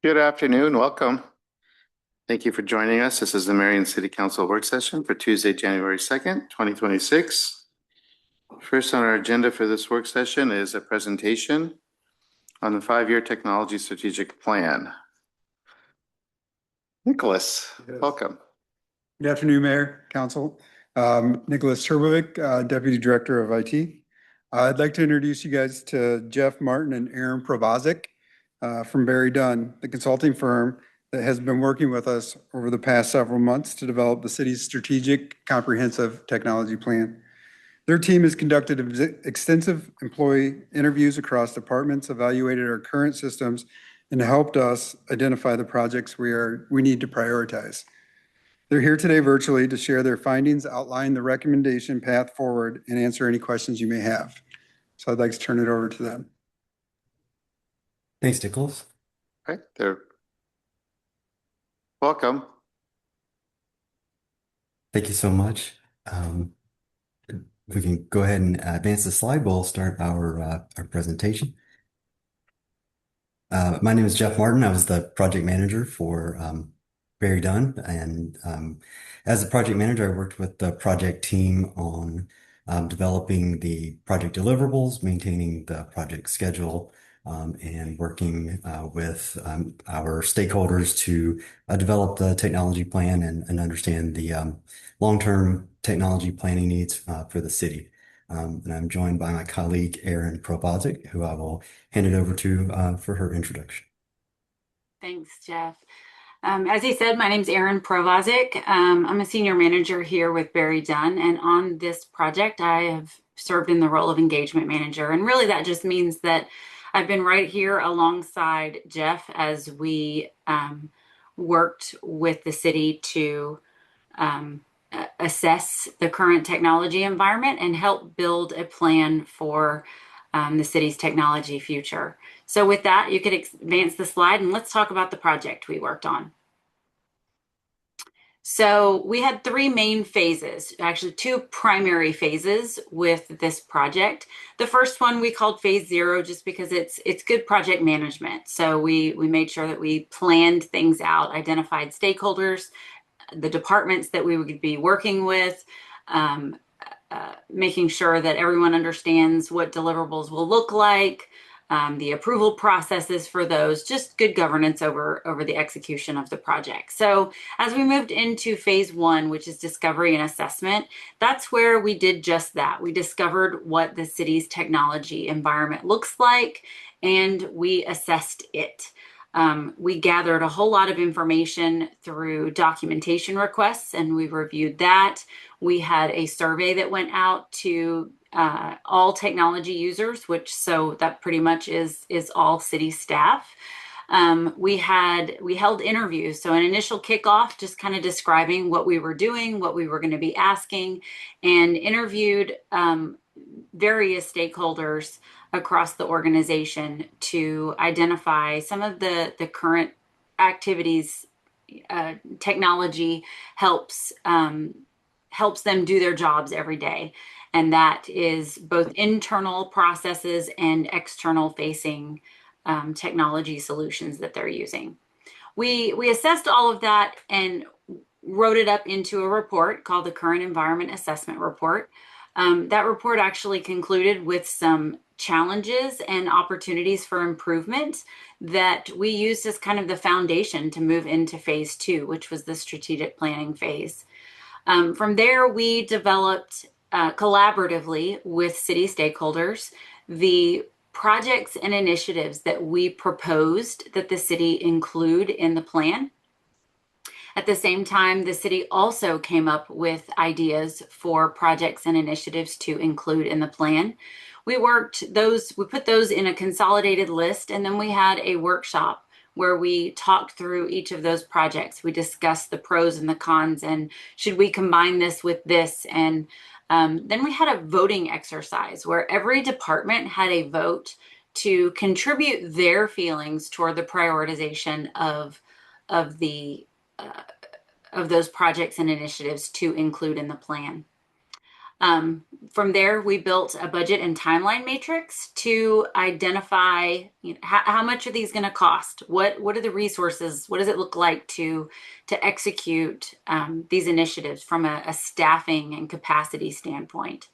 Good afternoon. Welcome. Thank you for joining us. This is the Marion City Council work session for Tuesday, January 2nd, 2026. First on our agenda for this work session is a presentation on the 5-year technology strategic plan. Nicholas, Yes. welcome. Good afternoon, Mayor, Council. Nicholas Turbovic, Deputy Director of IT. I'd like to introduce you guys to Jeff Martin and Aaron Provazic from Barry Dunn, the consulting firm that has been working with us over the past several months to develop the city's strategic comprehensive technology plan. Their team has conducted extensive employee interviews across departments, evaluated our current systems, and helped us identify the projects we need to prioritize. They're here today virtually to share their findings, outline the recommendation path forward, and answer any questions you may have. So I'd like to turn it over to them. Thanks, Nicholas. Right there. Welcome. Thank you so much. We can go ahead and advance the slide. We'll start our presentation. My name is Jeff Martin. I was the project manager for Barry Dunn, and as a project manager, I worked with the project team on developing the project deliverables, maintaining the project schedule, and working with our stakeholders to develop the technology plan and understand the long-term technology planning needs for the city. And I'm joined by my colleague, Erin Provazic, who I will hand it over to for her introduction. Thanks, Jeff. As he said, my name's Erin Provazic. I'm a senior manager here with Barry Dunn, and on this project, I have served in the role of engagement manager. And really, that just means that I've been right here alongside Jeff as we worked with the city to assess the current technology environment and help build a plan for the city's technology future. So with that, you could advance the slide and let's talk about the project we worked on. So we had 3 main phases, actually 2 primary phases with this project. The first one we called phase 0 just because it's good project management. So we made sure that we planned things out, identified stakeholders, the departments that we would be working with, making sure that everyone understands what deliverables will look like, the approval processes for those, just good governance over the execution of the project. So as we moved into phase 1, which is discovery and assessment, that's where we did just that. We discovered what the city's technology environment looks like, and we assessed it. We gathered a whole lot of information through documentation requests, and we reviewed that. We had a survey that went out to all technology users, so that pretty much is all city staff. We held interviews, so an initial kickoff, just kind of describing what we were doing, what we were going to be asking, and interviewed various stakeholders across the organization to identify some of the current activities. Technology helps them do their jobs every day. And that is both internal processes and external facing technology solutions that they're using. We assessed all of that and wrote it up into a report called the Current Environment Assessment Report. That report actually concluded with some challenges and opportunities for improvement that we used as kind of the foundation to move into phase 2, which was the strategic planning phase. From there, we developed collaboratively with city stakeholders the projects and initiatives that we proposed that the city include in the plan. At the same time, the city also came up with ideas for projects and initiatives to include in the plan. We put those in a consolidated list, and then we had a workshop where we talked through each of those projects. We discussed the pros and the cons, and should we combine this with this? And then we had a voting exercise where every department had a vote to contribute their feelings toward the prioritization of those projects and initiatives to include in the plan. From there, we built a budget and timeline matrix to identify, how much are these going to cost? What are the resources? What does it look like to execute these initiatives from a staffing and capacity standpoint?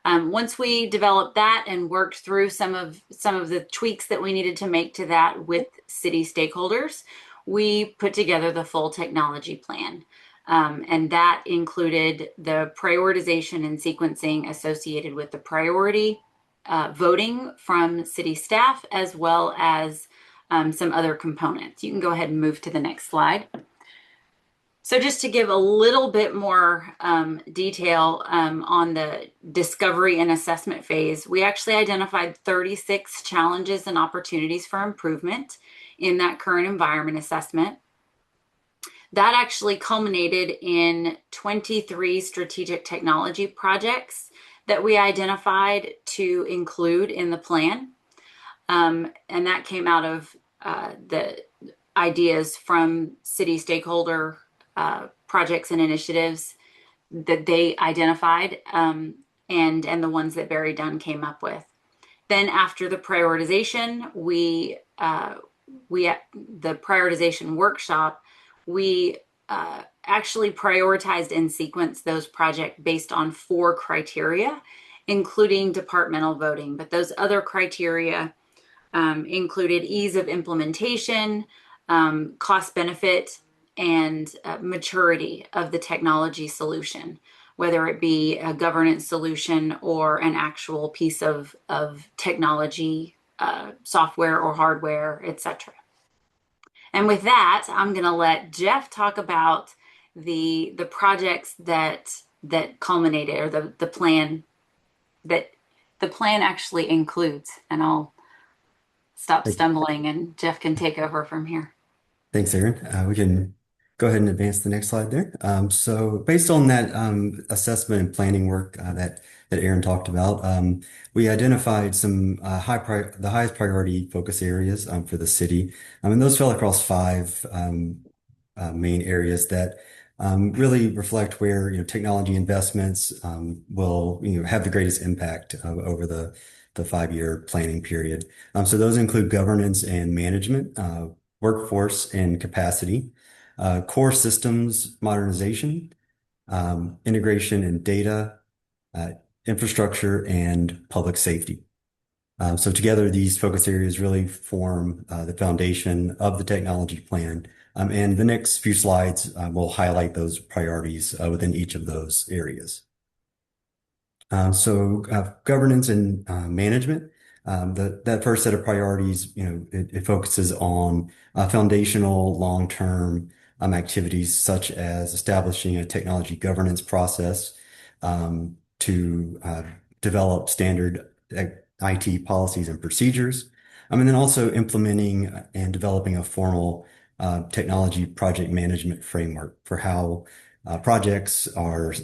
Once we developed that and worked through some of the tweaks that we needed to make to that with city stakeholders, we put together the full technology plan. And that included the prioritization and sequencing associated with the priority voting from city staff, as well as some other components. You can go ahead and move to the next slide. So just to give a little bit more detail on the discovery and assessment phase, we actually identified 36 challenges and opportunities for improvement in that current environment assessment. That actually culminated in 23 strategic technology projects that we identified to include in the plan. And that came out of the ideas from city stakeholder projects and initiatives that they identified, and the ones that Barry Dunn came up with. Then after the prioritization, the prioritization workshop, we actually prioritized and sequenced those projects based on 4 criteria, including departmental voting. But those other criteria included ease of implementation, cost benefit, and maturity of the technology solution, whether it be a governance solution or an actual piece of technology, software or hardware, etc. And with that, I'm going to let Jeff talk about the projects that culminated, or the plan that the plan actually includes. And I'll stop stumbling and Jeff can take over from here. Thanks, Aaron. We can go ahead and advance the next slide there. So based on that assessment and planning work that Aaron talked about, we identified some the highest priority focus areas for the city. And those fell across 5 main areas that really reflect where technology investments will have the greatest impact over the 5-year planning period. So those include governance and management, workforce and capacity, core systems modernization, integration and data, infrastructure, and public safety. So together, these focus areas really form the foundation of the technology plan. And the next few slides will highlight those priorities within each of those areas. So governance and management. That first set of priorities, it focuses on foundational long-term activities such as establishing a technology governance process to develop standard IT policies and procedures, and then also implementing and developing a formal technology project management framework for how projects are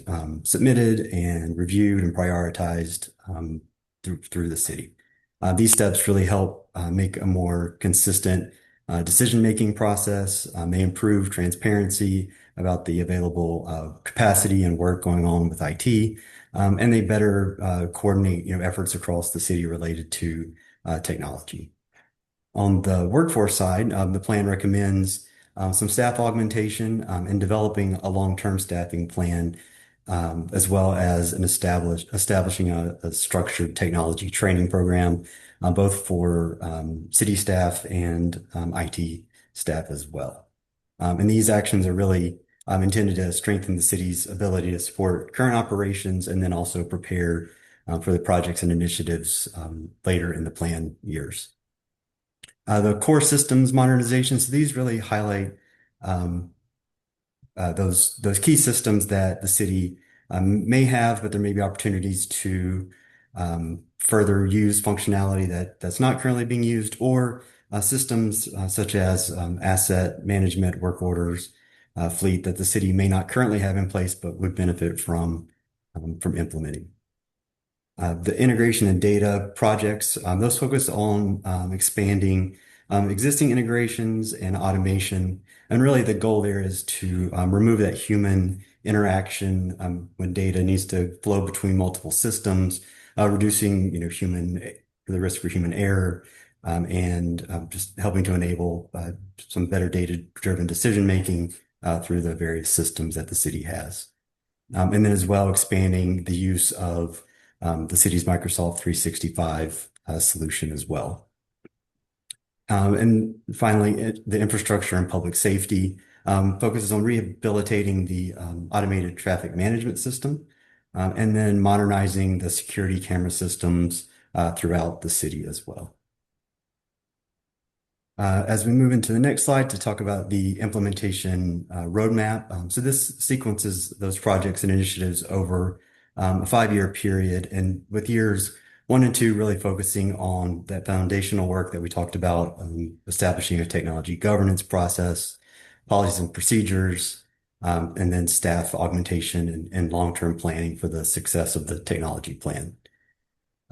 submitted and reviewed and prioritized through the city. These steps really help make a more consistent decision-making process. They improve transparency about the available capacity and work going on with IT, and they better coordinate efforts across the city related to technology. On the workforce side, the plan recommends some staff augmentation in developing a long-term staffing plan, as well as establishing a structured technology training program, both for city staff and IT staff as well. And these actions are really intended to strengthen the city's ability to support current operations and then also prepare for the projects and initiatives later in the plan years. The core systems modernization, so these really highlight those key systems that the city may have, but there may be opportunities to further use functionality that's not currently being used, or systems such as asset management, work orders, fleet that the city may not currently have in place, but would benefit from implementing. The integration and data projects, those focus on expanding existing integrations and automation. And really the goal there is to remove that human interaction when data needs to flow between multiple systems, reducing the risk for human error, and just helping to enable some better data-driven decision making through the various systems that the city has. And then as well expanding the use of the city's Microsoft 365 solution as well. And finally, the infrastructure and public safety focuses on rehabilitating the automated traffic management system, and then modernizing the security camera systems throughout the city as well. As we move into the next slide to talk about the implementation roadmap. So this sequences those projects and initiatives over a 5-year period, and with years 1 and 2 really focusing on that foundational work that we talked about, establishing a technology governance process, policies and procedures, and then staff augmentation and long-term planning for the success of the technology plan.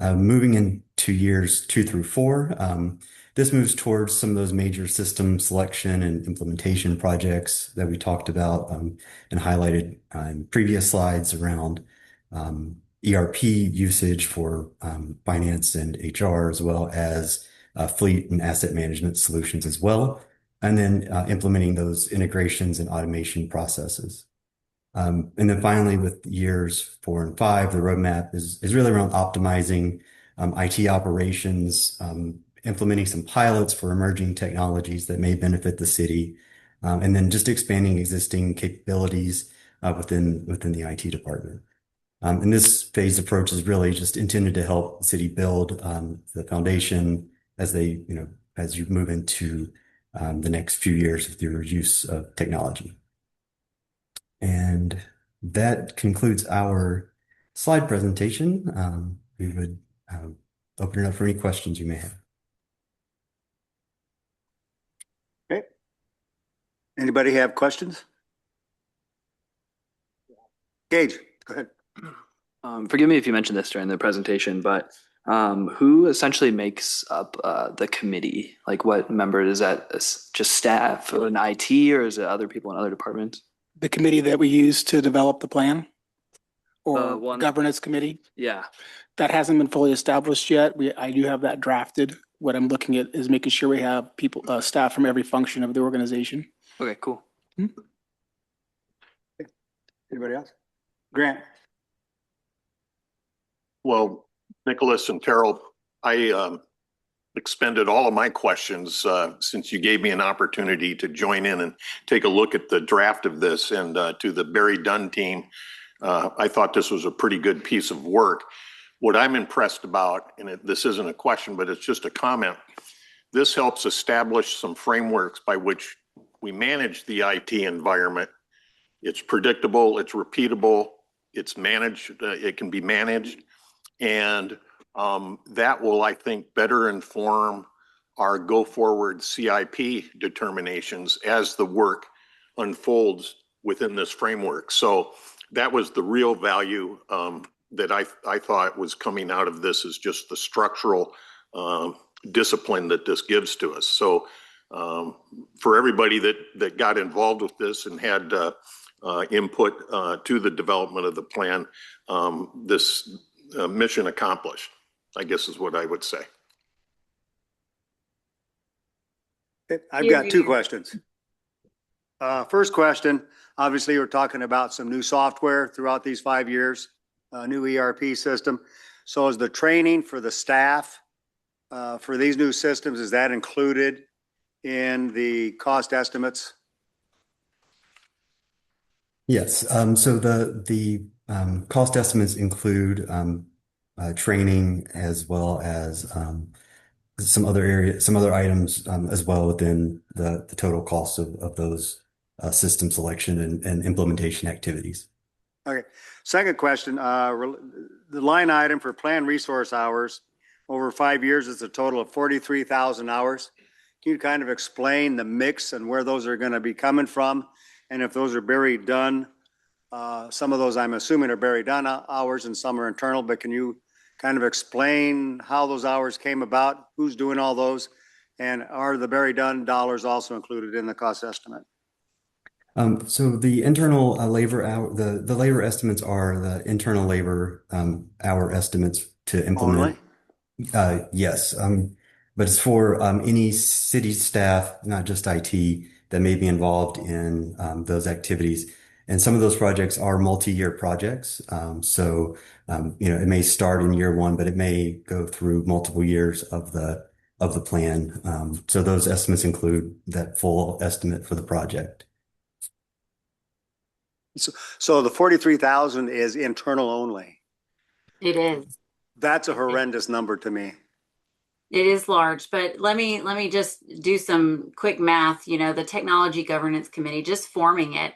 Moving into years 2 through 4, this moves towards some of those major system selection and implementation projects that we talked about and highlighted in previous slides around ERP usage for finance and HR, as well as fleet and asset management solutions as well, and then implementing those integrations and automation processes. And then finally, with years 4 and 5, the roadmap is really around optimizing IT operations, implementing some pilots for emerging technologies that may benefit the city, and then just expanding existing capabilities within the IT department. And this phased approach is really just intended to help the city build the foundation as you move into the next few years with your use of technology. And that concludes our slide presentation. We would open it up for any questions you may have. Okay. Anybody have questions? Gage, go ahead. Forgive me if you mentioned this during the presentation, but who essentially makes up the committee? Like, what member is that? Just staff and IT, or is it other people in other departments? The committee that we use to develop the plan, or governance committee, Yeah. that hasn't been fully established yet. I do have that drafted. What I'm looking at is making sure we have people, staff from every function of the organization. Okay, cool. Anybody else? Grant. Well, Nicholas and Terrell, I expended all of my questions since you gave me an opportunity to join in and take a look at the draft of this. And to the Barry Dunn team, I thought this was a pretty good piece of work. What I'm impressed about, and this isn't a question, but it's just a comment, this helps establish some frameworks by which we manage the IT environment. It's predictable, it's repeatable, it's managed, it can be managed. And that will, I think, better inform our go-forward CIP determinations as the work unfolds within this framework. So that was the real value that I thought was coming out of this, is just the structural discipline that this gives to us. So for everybody that got involved with this and had input to the development of the plan, this mission accomplished, I guess is what I would say. I've got 2 questions. First question, obviously we're talking about some new software throughout these 5 years, a new ERP system. So is the training for the staff for these new systems, is that included in the cost estimates? Yes. So the cost estimates include training, as well as some other items as well within the total cost of those system selection and implementation activities. Okay. Second question, the line item for planned resource hours over 5 years is a total of 43,000 hours. Can you kind of explain the mix and where those are going to be coming from? And if those are Barry Dunn, some of those I'm assuming are Barry Dunn hours and some are internal, but can you kind of explain how those hours came about, who's doing all those, and are the Barry Dunn dollars also included in the cost estimate? So the internal labor hour, the labor estimates are the internal labor hour estimates to implement. Only? Yes, but it's for any city staff, not just IT, that may be involved in those activities. And some of those projects are multi-year projects. It may start in year one, but it may go through multiple years of the plan. So those estimates include that full estimate for the project. So the 43,000 is internal only. It is. That's a horrendous number to me. It is large, but let me just do some quick math. You know, the Technology Governance Committee, just forming it.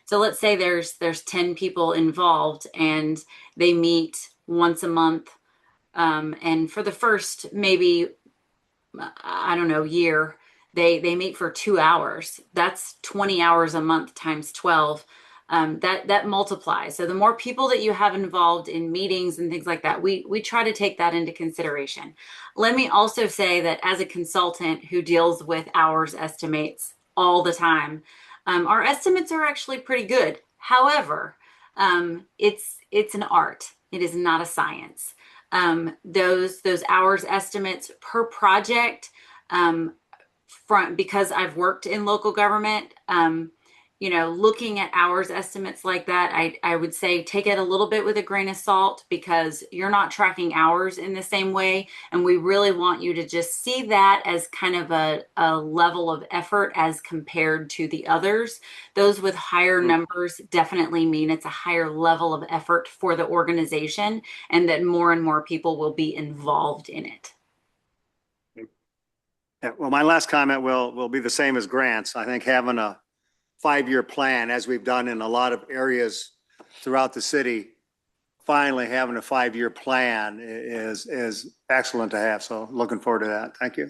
So let's say there's 10 people involved and they meet once a month. And for the first maybe I don't know year, they meet for 2 hours. That's 20 hours a month times 12. That multiplies. So the more people that you have involved in meetings and things like that, we try to take that into consideration. Let me also say that as a consultant who deals with hours estimates all the time, our estimates are actually pretty good. However, it's an art. It is not a science. Those hours estimates per project, because I've worked in local government, looking at hours estimates like that, I would say take it a little bit with a grain of salt because you're not tracking hours in the same way. And we really want you to just see that as kind of a level of effort as compared to the others. Those with higher numbers definitely mean it's a higher level of effort for the organization and that more and more people will be involved in it. Yeah, well, my last comment will be the same as Grant's. I think having a 5-year plan, as we've done in a lot of areas throughout the city, finally having a 5-year plan is excellent to have. So looking forward to that. Thank you.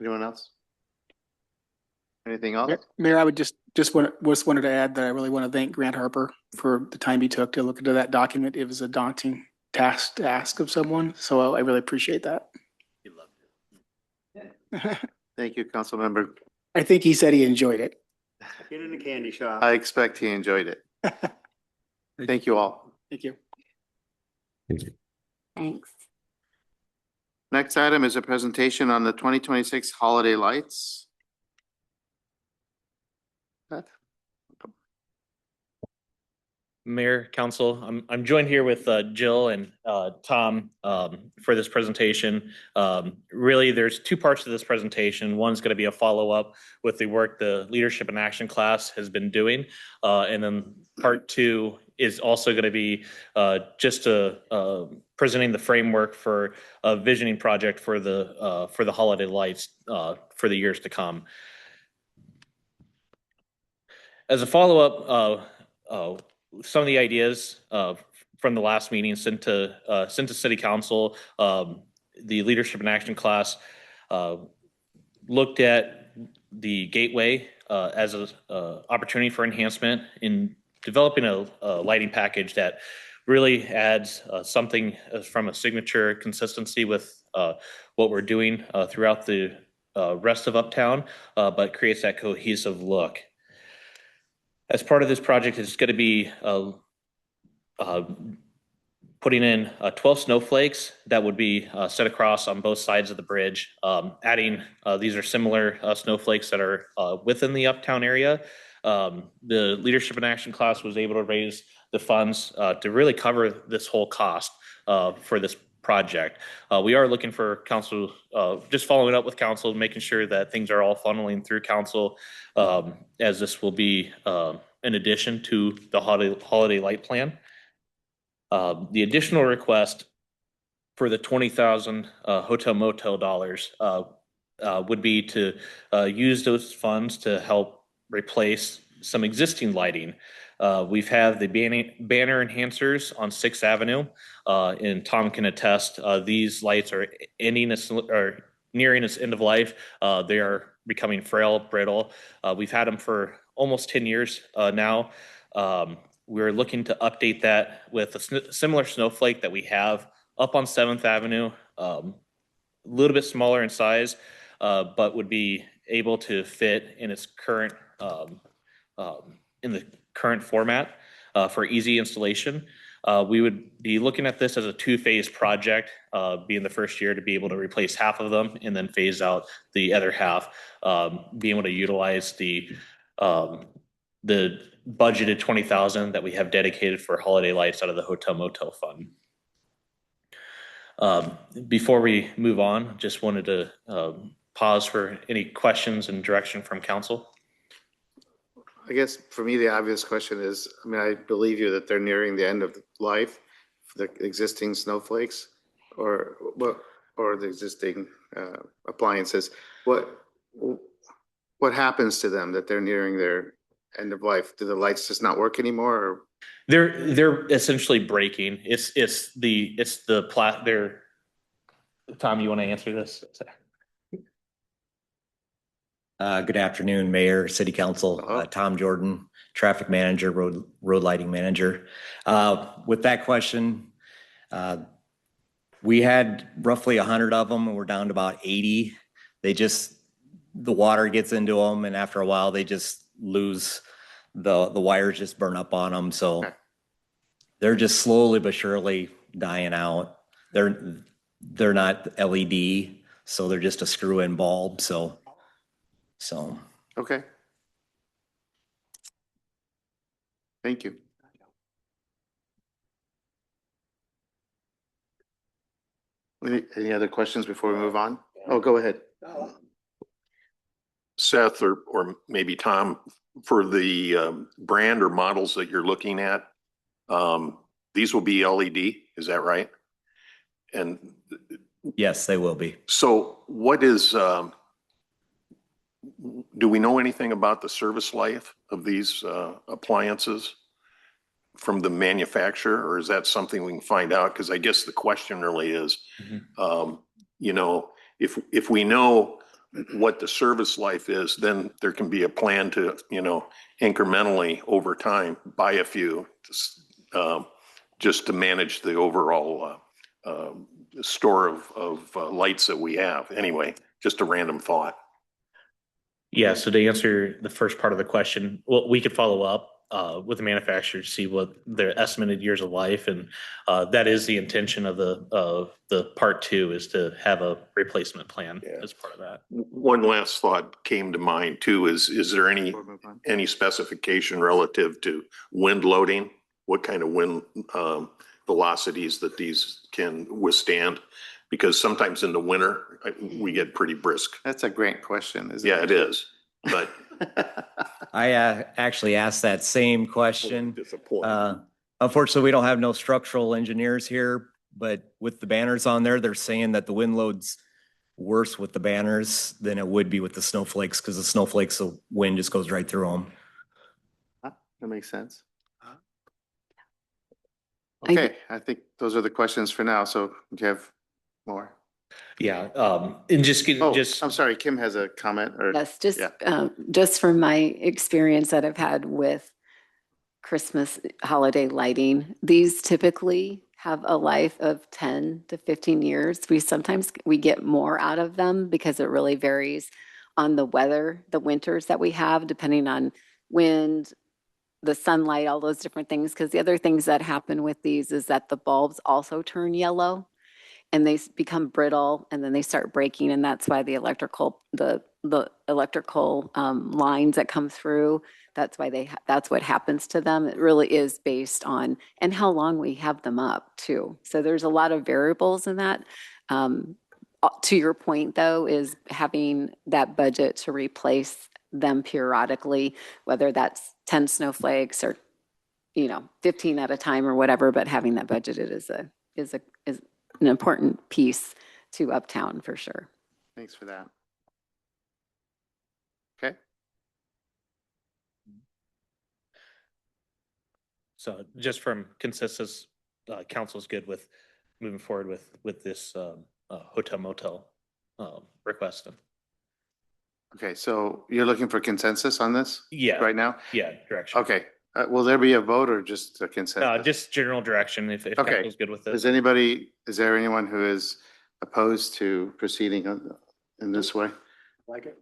Anyone else? Anything else? Mayor, I would just wanted to add that I really want to thank Grant Harper for the time he took to look into that document. It was a daunting task to ask of someone, so I really appreciate that. He loved it. Thank you, Councilmember. I think he said he enjoyed it. Get in the candy shop. I expect he enjoyed it. Thank you all. Thank you. Thank you. Thanks. Next item is a presentation on the 2026 holiday lights. Beth? Mayor, Council, I'm joined here with Jill and Tom for this presentation. Really, there's two parts to this presentation. One's going to be a follow-up with the work the Leadership in Action class has been doing. And then part two is also going to be just presenting the framework for a visioning project for the holiday lights for the years to come. As a follow-up, some of the ideas from the last meeting sent to City Council, the Leadership in Action class looked at the gateway as an opportunity for enhancement in developing a lighting package that really adds something from a signature consistency with what we're doing throughout the rest of Uptown, but creates that cohesive look. As part of this project, it's going to be putting in 12 snowflakes that would be set across on both sides of the bridge. These are similar snowflakes that are within the Uptown area. The Leadership in Action class was able to raise the funds to really cover this whole cost for this project. We are looking for council, just following up with council, making sure that things are all funneling through council, as this will be in addition to the holiday light plan. The additional request for the 20,000 hotel motel dollars would be to use those funds to help replace some existing lighting. We've had the banner enhancers on 6th Avenue, and Tom can attest, these lights are nearing its end of life. They are becoming frail, brittle. We've had them for almost 10 years now. We're looking to update that with a similar snowflake that we have up on 7th Avenue, little bit smaller in size, but would be able to fit in its current in the current format for easy installation. We would be looking at this as a two-phase project, being the first year to be able to replace half of them and then phase out the other half, being able to utilize the budgeted 20,000 that we have dedicated for holiday lights out of the hotel motel fund. Before we move on, just wanted to pause for any questions and direction from council. I guess for me, the obvious question is, I mean, I believe you that they're nearing the end of life, the existing snowflakes or the existing appliances. What happens to them that they're nearing their end of life? Do the lights just not work anymore? Or? They're essentially breaking. Tom, you want to answer this? Good afternoon, Mayor, City Council. Tom Jordan, Traffic Manager, Road Lighting Manager. With that question, we had roughly 100 of them, and we're down to about 80. The water gets into them, and after a while, they just lose the wires, just burn up on them. So they're just slowly but surely dying out. They're not LED, so they're just a screw-in bulb. So. Okay. Thank you. Any other questions before we move on? Oh, go ahead. Seth or maybe Tom, for the brand or models that you're looking at, these will be LED, is that right? And yes, they will be. So what is, do we know anything about the service life of these appliances from the manufacturer, or is that something we can find out? Because I guess the question really is, you know, if we know what the service life is, then there can be a plan to, you know, incrementally over time buy a few just to manage the overall store of lights that we have. Anyway, just a random thought. Yeah, so to answer the first part of the question, well, we could follow up with the manufacturer to see what their estimated years of life, and that is the intention of the part two, is to have a replacement plan as part of that. One last thought came to mind too, is there any specification relative to wind loading? What kind of wind velocities that these can withstand? Because sometimes in the winter, we get pretty brisk. That's a great question, isn't it? Yeah, it is. But I actually asked that same question. Unfortunately, we don't have no structural engineers here, but with the banners on there, they're saying that the wind load's worse with the banners than it would be with the snowflakes, because the snowflakes, the wind just goes right through them. That makes sense. Okay, I think those are the questions for now. So do you have more? Yeah, and I'm sorry, Kim has a comment. Yes, just from my experience that I've had with Christmas holiday lighting, these typically have a life of 10 to 15 years. We get more out of them because it really varies on the weather, the winters that we have, depending on wind, the sunlight, all those different things. Because the other things that happen with these is that the bulbs also turn yellow and they become brittle, and then they start breaking. And that's why the electrical lines that come through, that's what happens to them. It really is based on, and how long we have them up too. So there's a lot of variables in that. To your point though, is having that budget to replace them periodically, whether that's 10 snowflakes or, 15 at a time or whatever, but having that budgeted is an important piece to Uptown for sure. Thanks for that. Okay. So just from consensus, council's good with moving forward with this hotel motel request. Okay, so you're looking for consensus on this? Yeah. Right now? Yeah, direction. Okay. Will there be a vote or just a consensus? Just general direction if council's good with this. Is there anyone who is opposed to proceeding in this way? Like it?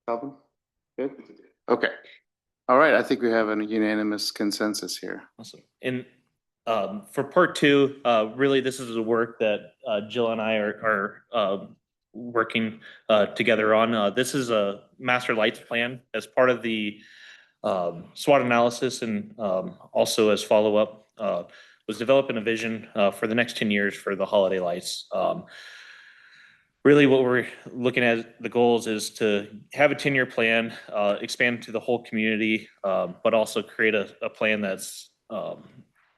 Problem? Good? Okay. All right, I think we have a unanimous consensus here. Awesome. And for part two, really, this is the work that Jill and I are working together on. This is a master lights plan as part of the SWOT analysis, and also as follow-up, was developing a vision for the next 10 years for the holiday lights. Really what we're looking at, the goals is to have a 10-year plan, expand to the whole community, but also create a plan that's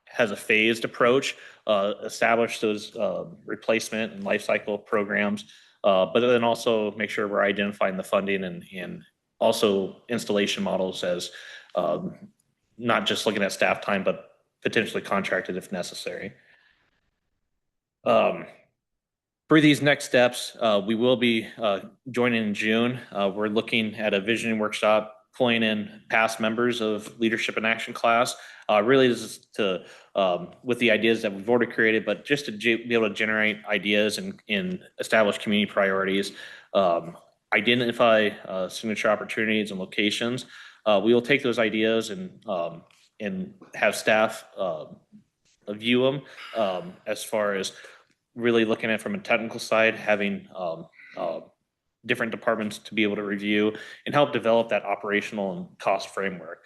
has a phased approach, establish those replacement and life cycle programs, but then also make sure we're identifying the funding and also installation models as not just looking at staff time, but potentially contracted if necessary. For these next steps, we will be joining in June. We're looking at a visioning workshop, pulling in past members of leadership and action class. Really this is to, with the ideas that we've already created, but just to be able to generate ideas and establish community priorities, identify signature opportunities and locations. We will take those ideas and have staff view them as far as really looking at it from a technical side, having different departments to be able to review and help develop that operational and cost framework.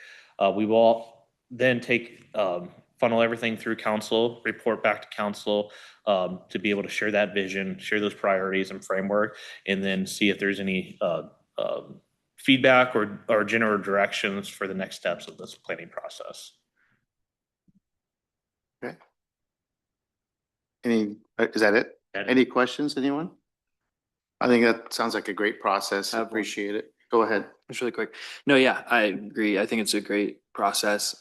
We will then take funnel everything through council, report back to council to be able to share that vision, share those priorities and framework, and then see if there's any feedback or general directions for the next steps of this planning process. Okay. Is that it? Any questions, anyone? I think that sounds like a great process. I appreciate it. Go ahead. It's really quick. No, yeah, I agree. I think it's a great process.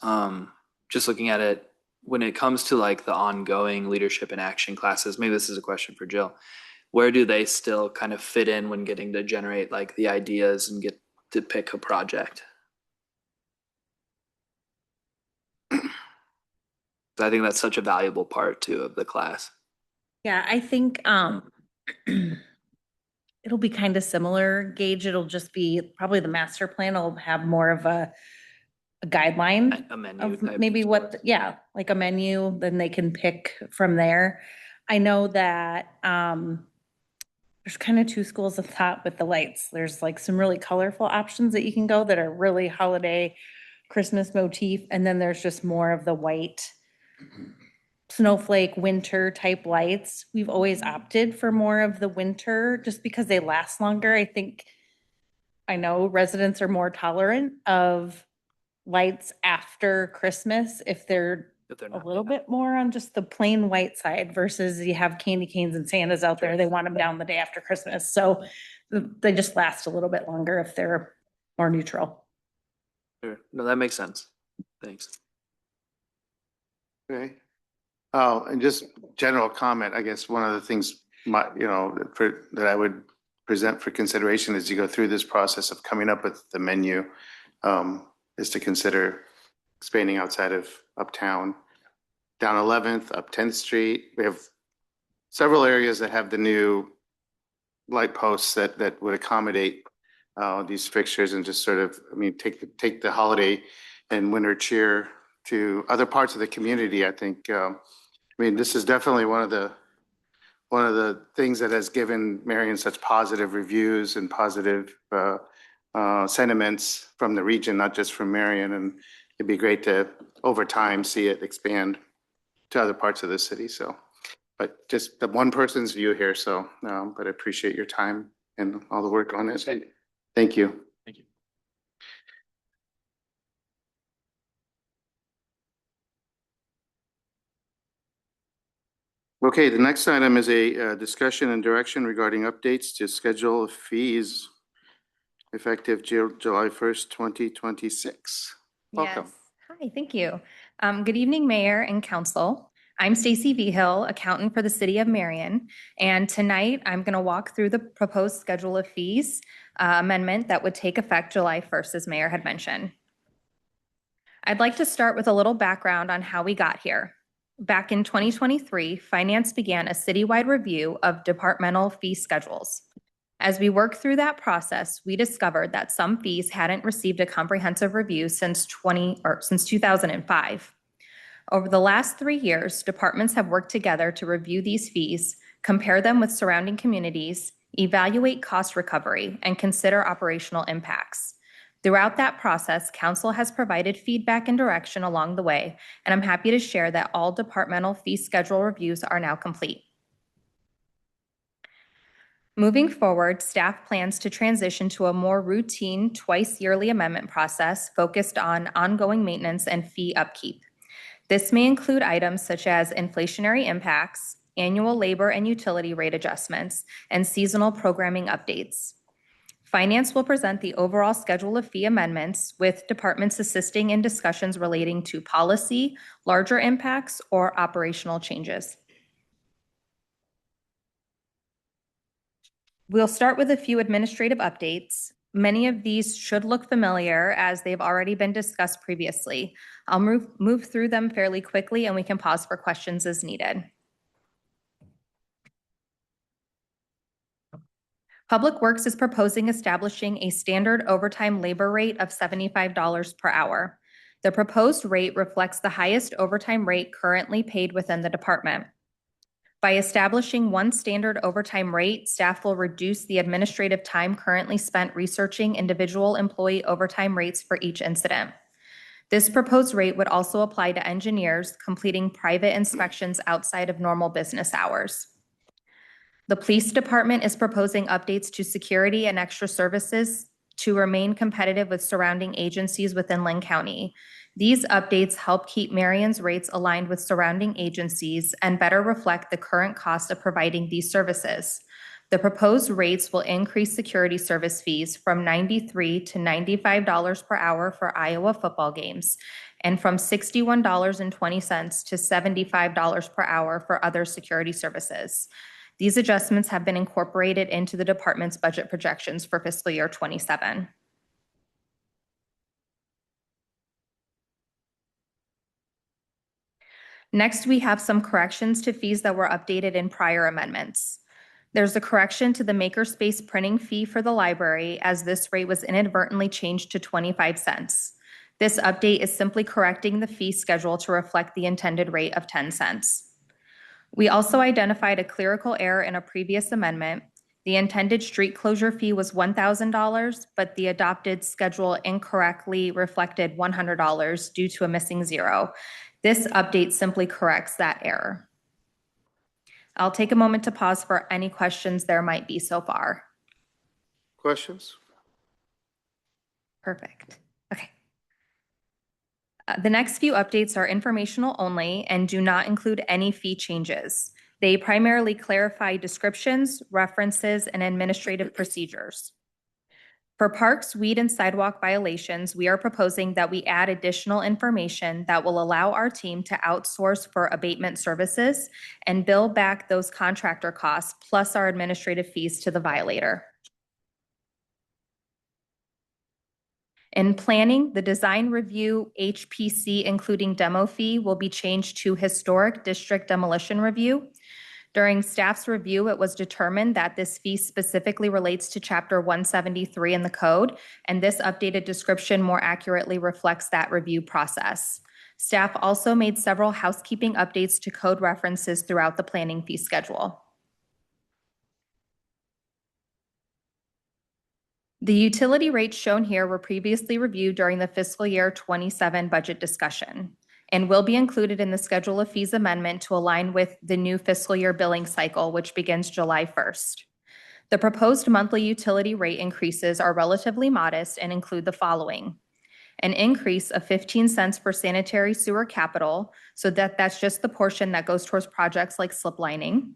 Just looking at it, when it comes to like the ongoing leadership and action classes, maybe this is a question for Jill. Where do they still kind of fit in when getting to generate like the ideas and get to pick a project? I think that's such a valuable part too of the class. Yeah, I think it'll be kind of similar, Gage. It'll just be probably the master plan will have more of a guideline A menu of type maybe of what, stuff. yeah, like a menu, then they can pick from there. I know that there's kind of two schools of thought with the lights. There's like some really colorful options that you can go that are really holiday Christmas motif, and then there's just more of the white snowflake winter type lights. We've always opted for more of the winter just because they last longer. I know residents are more tolerant of lights after Christmas if they're a not, little yeah. bit more on just the plain white side versus you have candy canes and Santas out there. They want them down the day after Christmas. So they just last a little bit longer if they're more neutral. Sure. No, that makes sense. Thanks. Okay. Oh, and just general comment, I guess one of the things that I would present for consideration as you go through this process of coming up with the menu is to consider expanding outside of uptown, down 11th, up 10th Street. We have several areas that have the new light posts that would accommodate these fixtures and just sort of, take the holiday and winter cheer to other parts of the community. I think, this is definitely one of the things that has given Marion such positive reviews and positive sentiments from the region, not just from Marion. And it'd be great to, over time, see it expand to other parts of the city. So, but just the one person's view here. So, but I appreciate your time and all the work on it. Thank you. Thank you. Okay, the next item is a discussion and direction regarding updates to schedule of fees effective July 1st, 2026. Welcome. Yes. Hi, thank you. Good evening, Mayor and Council. I'm Stacy Vigil, accountant for the City of Marion, and tonight I'm going to walk through the proposed schedule of fees amendment that would take effect July 1st, as Mayor had mentioned. I'd like to start with a little background on how we got here. Back in 2023, Finance began a citywide review of departmental fee schedules. As we worked through that process, we discovered that some fees hadn't received a comprehensive review since 2005. Over the last 3 years, departments have worked together to review these fees, compare them with surrounding communities, evaluate cost recovery, and consider operational impacts. Throughout that process, Council has provided feedback and direction along the way, and I'm happy to share that all departmental fee schedule reviews are now complete. Moving forward, staff plans to transition to a more routine twice-yearly amendment process focused on ongoing maintenance and fee upkeep. This may include items such as inflationary impacts, annual labor and utility rate adjustments, and seasonal programming updates. Finance will present the overall schedule of fee amendments, with departments assisting in discussions relating to policy, larger impacts, or operational changes. We'll start with a few administrative updates. Many of these should look familiar as they've already been discussed previously. I'll move through them fairly quickly, and we can pause for questions as needed. Public Works is proposing establishing a standard overtime labor rate of $75 per hour. The proposed rate reflects the highest overtime rate currently paid within the department. By establishing one standard overtime rate, staff will reduce the administrative time currently spent researching individual employee overtime rates for each incident. This proposed rate would also apply to engineers completing private inspections outside of normal business hours. The police department is proposing updates to security and extra services to remain competitive with surrounding agencies within Lynn County. These updates help keep Marion's rates aligned with surrounding agencies and better reflect the current cost of providing these services. The proposed rates will increase security service fees from $93 to $95 per hour for Iowa football games, and from $61.20 to $75 per hour for other security services. These adjustments have been incorporated into the department's budget projections for fiscal year 27. Next, we have some corrections to fees that were updated in prior amendments. There's a correction to the makerspace printing fee for the library, as this rate was inadvertently changed to 25 cents. This update is simply correcting the fee schedule to reflect the intended rate of 10 cents. We also identified a clerical error in a previous amendment. The intended street closure fee was $1,000, but the adopted schedule incorrectly reflected $100 due to a missing zero. This update simply corrects that error. I'll take a moment to pause for any questions there might be so far. Questions? Perfect. Okay. The next few updates are informational only and do not include any fee changes. They primarily clarify descriptions, references, and administrative procedures. For parks, weed, and sidewalk violations, we are proposing that we add additional information that will allow our team to outsource for abatement services and bill back those contractor costs plus our administrative fees to the violator. In planning, the design review HPC, including demo fee, will be changed to historic district demolition review. During staff's review, it was determined that this fee specifically relates to Chapter 173 in the code, and this updated description more accurately reflects that review process. Staff also made several housekeeping updates to code references throughout the planning fee schedule. The utility rates shown here were previously reviewed during the fiscal year 27 budget discussion and will be included in the schedule of fees amendment to align with the new fiscal year billing cycle, which begins July 1st. The proposed monthly utility rate increases are relatively modest and include the following: an increase of 15 cents for sanitary sewer capital, so that's just the portion that goes towards projects like slip lining,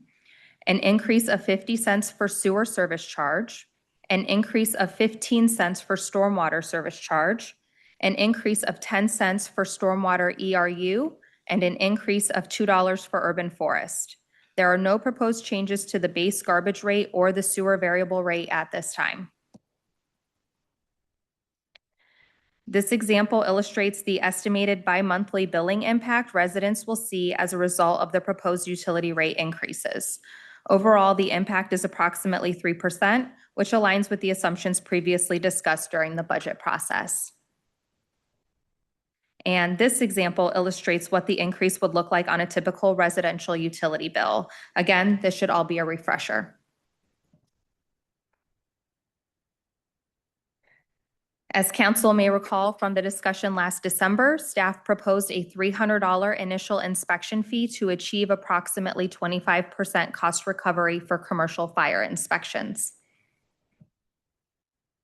an increase of 50 cents for sewer service charge, an increase of 15 cents for stormwater service charge, an increase of 10 cents for stormwater ERU, and an increase of $2 for urban forest. There are no proposed changes to the base garbage rate or the sewer variable rate at this time. This example illustrates the estimated bi-monthly billing impact residents will see as a result of the proposed utility rate increases. Overall, the impact is approximately 3%, which aligns with the assumptions previously discussed during the budget process. And this example illustrates what the increase would look like on a typical residential utility bill. Again, this should all be a refresher. As council may recall from the discussion last December, staff proposed a $300 initial inspection fee to achieve approximately 25% cost recovery for commercial fire inspections.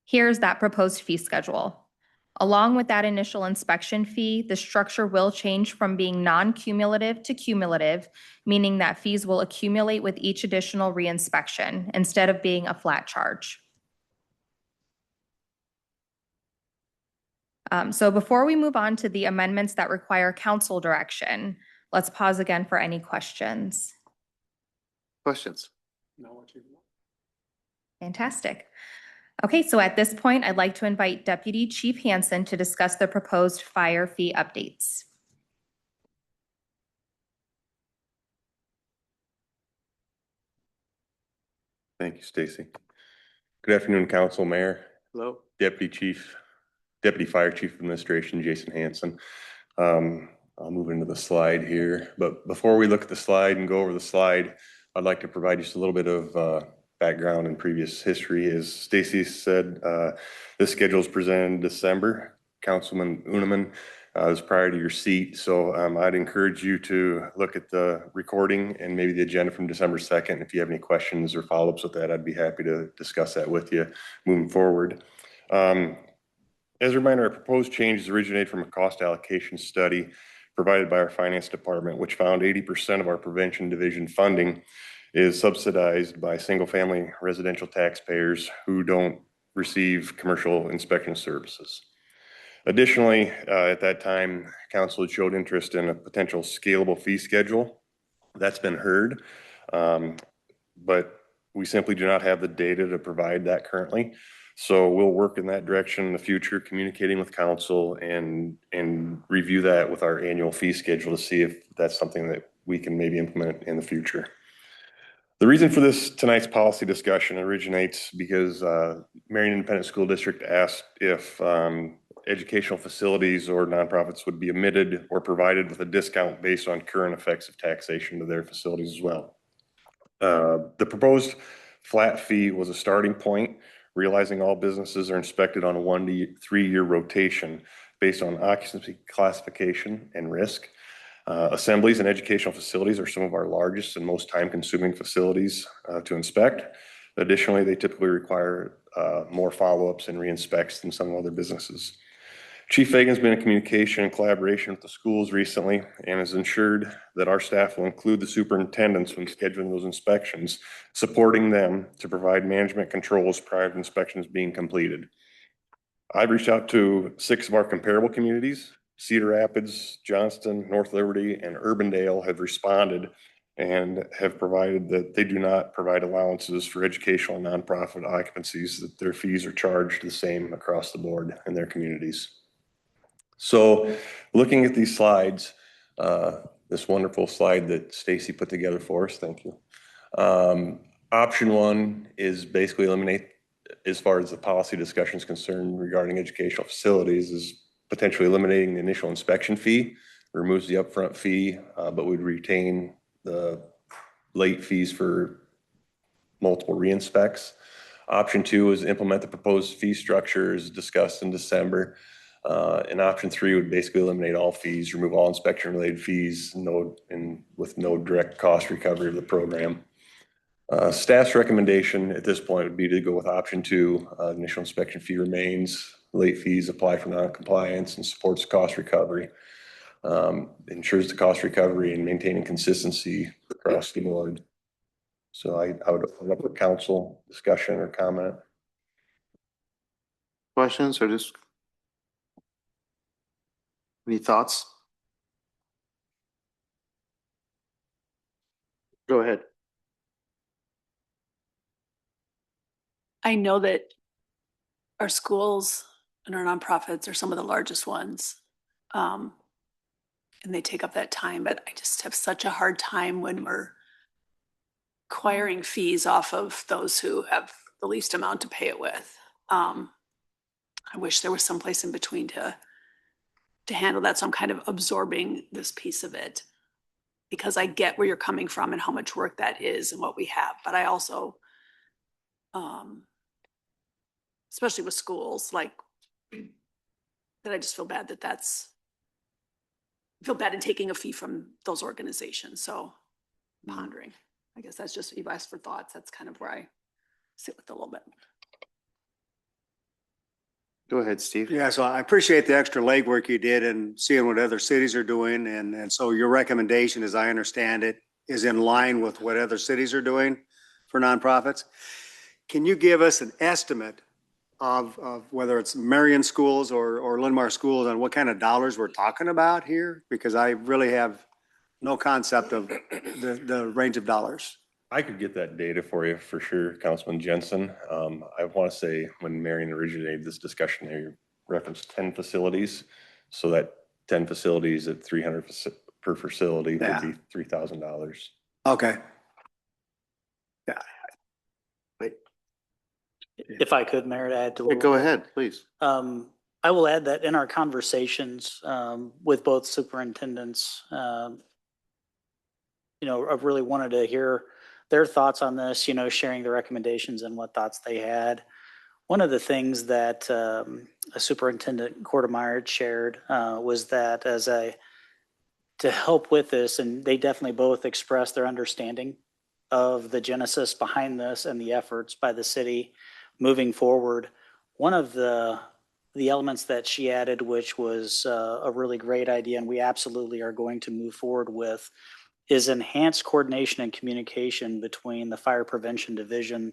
Here's that proposed fee schedule. Along with that initial inspection fee, the structure will change from being non-cumulative to cumulative, meaning that fees will accumulate with each additional reinspection instead of being a flat charge. So before we move on to the amendments that require council direction, let's pause again for any questions. Questions? Fantastic. Okay, so at this point, I'd like to invite Deputy Chief Hansen to discuss the proposed fire fee updates. Thank you, Stacy. Good afternoon, Council, Mayor. Hello. Deputy Fire Chief of Administration, Jason Hansen. I'll move into the slide here, but before we look at the slide and go over the slide, I'd like to provide just a little bit of background and previous history. As Stacy said, this schedule is presented in December. Councilman Uneman was prior to your seat, so I'd encourage you to look at the recording and maybe the agenda from December 2nd. If you have any questions or follow-ups with that, I'd be happy to discuss that with you moving forward. As a reminder, our proposed changes originate from a cost allocation study provided by our finance department, which found 80% of our prevention division funding is subsidized by single-family residential taxpayers who don't receive commercial inspection services. Additionally, at that time, council had showed interest in a potential scalable fee schedule. That's been heard, but we simply do not have the data to provide that currently. So we'll work in that direction in the future, communicating with council and review that with our annual fee schedule to see if that's something that we can maybe implement in the future. The reason for tonight's policy discussion originates because Marion Independent School District asked if educational facilities or nonprofits would be omitted or provided with a discount based on current effects of taxation to their facilities as well. The proposed flat fee was a starting point, realizing all businesses are inspected on a 1 to 3 year rotation based on occupancy classification and risk. Assemblies and educational facilities are some of our largest and most time-consuming facilities to inspect. Additionally, they typically require more follow-ups and re-inspects than some other businesses. Chief Fagan's been in communication and collaboration with the schools recently and has ensured that our staff will include the superintendents when scheduling those inspections, supporting them to provide management controls prior to inspections being completed. I've reached out to 6 of our comparable communities. Cedar Rapids, Johnston, North Liberty, and Urbandale have responded and have provided that they do not provide allowances for educational and nonprofit occupancies, that their fees are charged the same across the board in their communities. So looking at these slides, this wonderful slide that Stacy put together for us, thank you. Option 1 is basically eliminate, as far as the policy discussion is concerned regarding educational facilities, is potentially eliminating the initial inspection fee, removes the upfront fee, but would retain the late fees for multiple re-inspects. Option 2 is implement the proposed fee structure as discussed in December. And option 3 would basically eliminate all fees, remove all inspection-related fees, with no direct cost recovery of the program. Staff's recommendation at this point would be to go with option 2. Initial inspection fee remains. Late fees apply for non-compliance and supports cost recovery. Ensures the cost recovery and maintaining consistency across the board. So I would open up with council discussion or comment. Questions or just any thoughts? Go ahead. I know that our schools and our nonprofits are some of the largest ones. And they take up that time, but I just have such a hard time when we're acquiring fees off of those who have the least amount to pay it with. I wish there was some place in between to handle that. So I'm kind of absorbing this piece of it because I get where you're coming from and how much work that is and what we have. But I also, especially with schools, like that, I just feel bad feel bad in taking a fee from those organizations. So pondering, I guess that's just, you've asked for thoughts. That's kind of where I sit with it a little bit. Go ahead, Steve. Yeah, so I appreciate the extra legwork you did and seeing what other cities are doing. And so your recommendation, as I understand it, is in line with what other cities are doing for nonprofits. Can you give us an estimate of whether it's Marion schools or Linmar schools on what kind of dollars we're talking about here? Because I really have no concept of the range of dollars. I could get that data for you for sure, Councilman Jensen. I want to say when Marion originated this discussion, they referenced 10 facilities. So that 10 facilities at 300 per facility would be $3,000. Okay. Yeah. Wait. If I could, Mayor, to add to. Go ahead, please. I will add that in our conversations with both superintendents, I really wanted to hear their thoughts on this, sharing the recommendations and what thoughts they had. One of the things that Superintendent Quartermeyer shared was that to help with this, and they definitely both expressed their understanding of the genesis behind this and the efforts by the city moving forward. One of the elements that she added, which was a really great idea, and we absolutely are going to move forward with, is enhanced coordination and communication between the Fire Prevention Division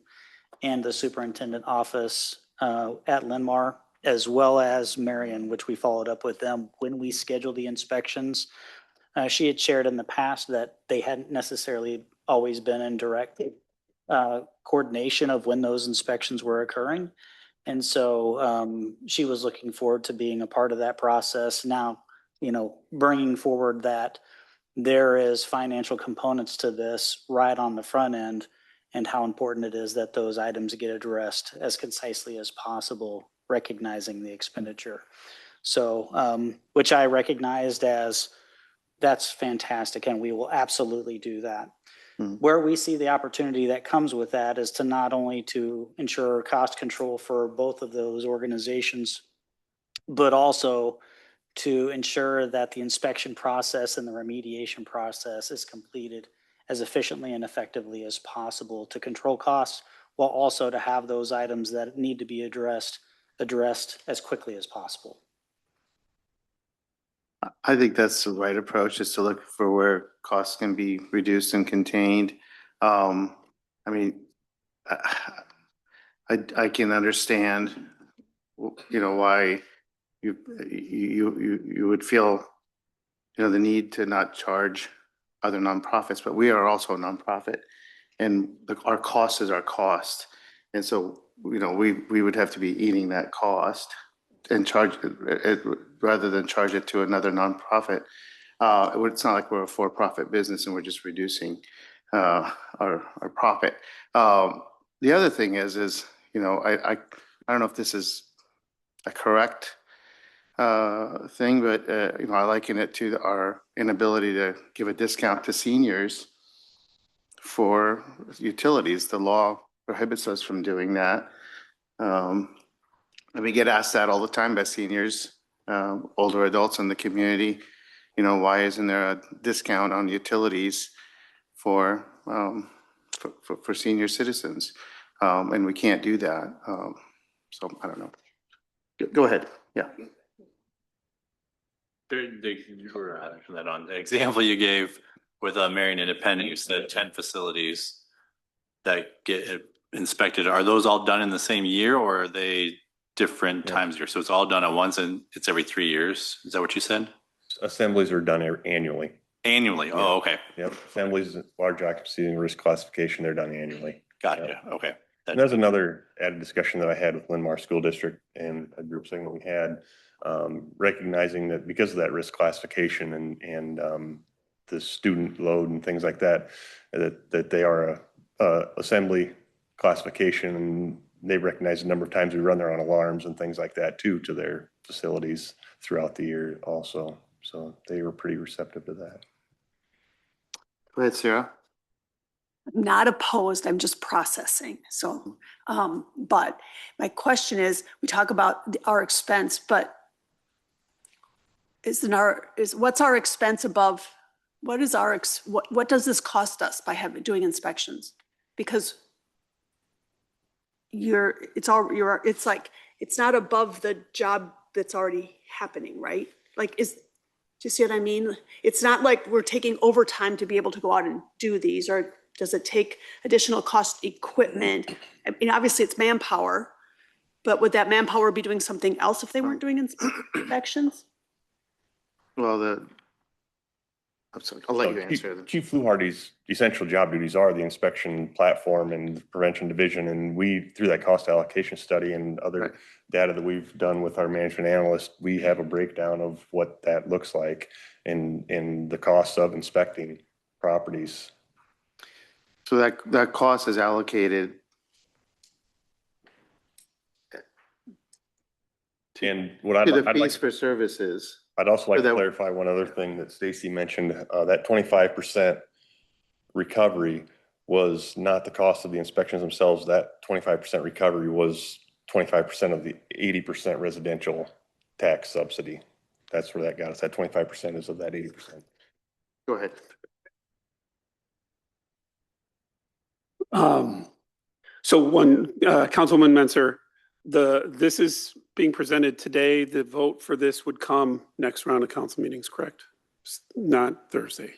and the Superintendent Office at Linmar, as well as Marion, which we followed up with them when we scheduled the inspections. She had shared in the past that they hadn't necessarily always been in direct coordination of when those inspections were occurring. And so she was looking forward to being a part of that process. Now, bringing forward that there is financial components to this right on the front end and how important it is that those items get addressed as concisely as possible, recognizing the expenditure. So, which I recognized as that's fantastic, and we will absolutely do that. Where we see the opportunity that comes with that is to not only to ensure cost control for both of those organizations, but also to ensure that the inspection process and the remediation process is completed as efficiently and effectively as possible to control costs, while also to have those items that need to be addressed as quickly as possible. I think that's the right approach, is to look for where costs can be reduced and contained. I can understand, why you would feel, the need to not charge other nonprofits, but we are also a nonprofit, and our cost is our cost. And so, we would have to be eating that cost and charge it rather than charge it to another nonprofit. It's not like we're a for-profit business and we're just reducing our profit. The other thing is, I don't know if this is a correct thing, but I liken it to our inability to give a discount to seniors for utilities. The law prohibits us from doing that. And we get asked that all the time by seniors, older adults in the community. Why isn't there a discount on utilities for senior citizens? And we can't do that. So I don't know. Go ahead. Yeah. You were adding that on the example you gave with Marion Independent. You said 10 facilities that get inspected. Are those all done in the same year, or are they different times a year? So it's all done at once and it's every 3 years. Is that what you said? Assemblies are done annually. Annually. Oh, okay. Yep. Assemblies, large occupancy and risk classification, they're done annually. Gotcha. Okay. And that's another added discussion that I had with Linn-Mar School District and a group thing that we had, recognizing that because of that risk classification and the student load and things like that, that they are a assembly classification, and they recognize the number of times we run their own alarms and things like that too to their facilities throughout the year also. So they were pretty receptive to that. Go ahead, Sarah. Not opposed, I'm just processing. So, but my question is, we talk about our expense, but what's our expense above? What is our, what does this cost us by doing inspections? Because it's like, it's not above the job that's already happening, right? Like, do you see what I mean? It's not like we're taking overtime to be able to go out and do these, or does it take additional cost equipment? I mean, obviously it's manpower, but would that manpower be doing something else if they weren't doing inspections? Well, I'm sorry, I'll let you answer. Chief Fluharty's essential job duties are the inspection platform and the prevention division. And we, through that cost allocation study and other data that we've done with our management analyst, we have a breakdown of what that looks like in the costs of inspecting properties. So that cost is allocated. And what to the fees for services. I'd also like to clarify one other thing that Stacy mentioned, that 25% recovery was not the cost of the inspections themselves. That 25% recovery was 25% of the 80% residential tax subsidy. That's where that got us. That 25% is of that 80%. Go ahead. So Councilman Menser, this is being presented today. The vote for this would come next round of council meetings, correct? Not Thursday.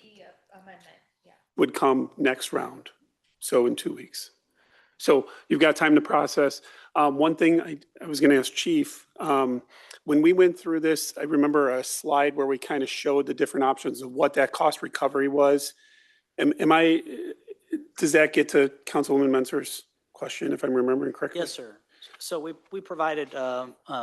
Amendment, yeah. Would come next round. So in 2 weeks. So you've got time to process. One thing I was going to ask Chief, when we went through this, I remember a slide where we kind of showed the different options of what that cost recovery was. Does that get to Councilwoman Menser's question, if I'm remembering correctly? Yes, sir. So we provided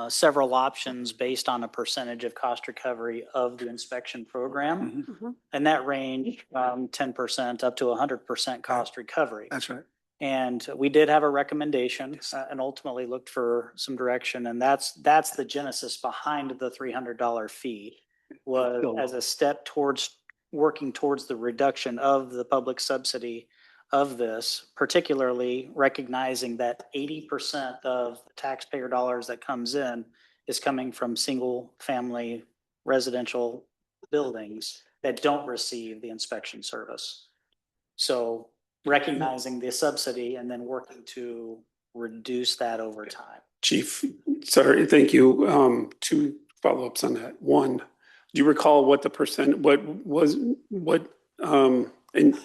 several options based on a percentage of cost recovery of the inspection program. Mm-hmm. And that ranged from 10% up to 100% cost recovery. That's right. And we did have a recommendation and ultimately looked for some direction. And that's the genesis behind the $300 fee, was as a step towards working towards the reduction of the public subsidy of this, particularly recognizing that 80% of the taxpayer dollars that comes in is coming from single family residential buildings that don't receive the inspection service. So recognizing the subsidy and then working to reduce that over time. Chief, sorry, thank you. Two follow-ups on that. One, do you recall what the percent, and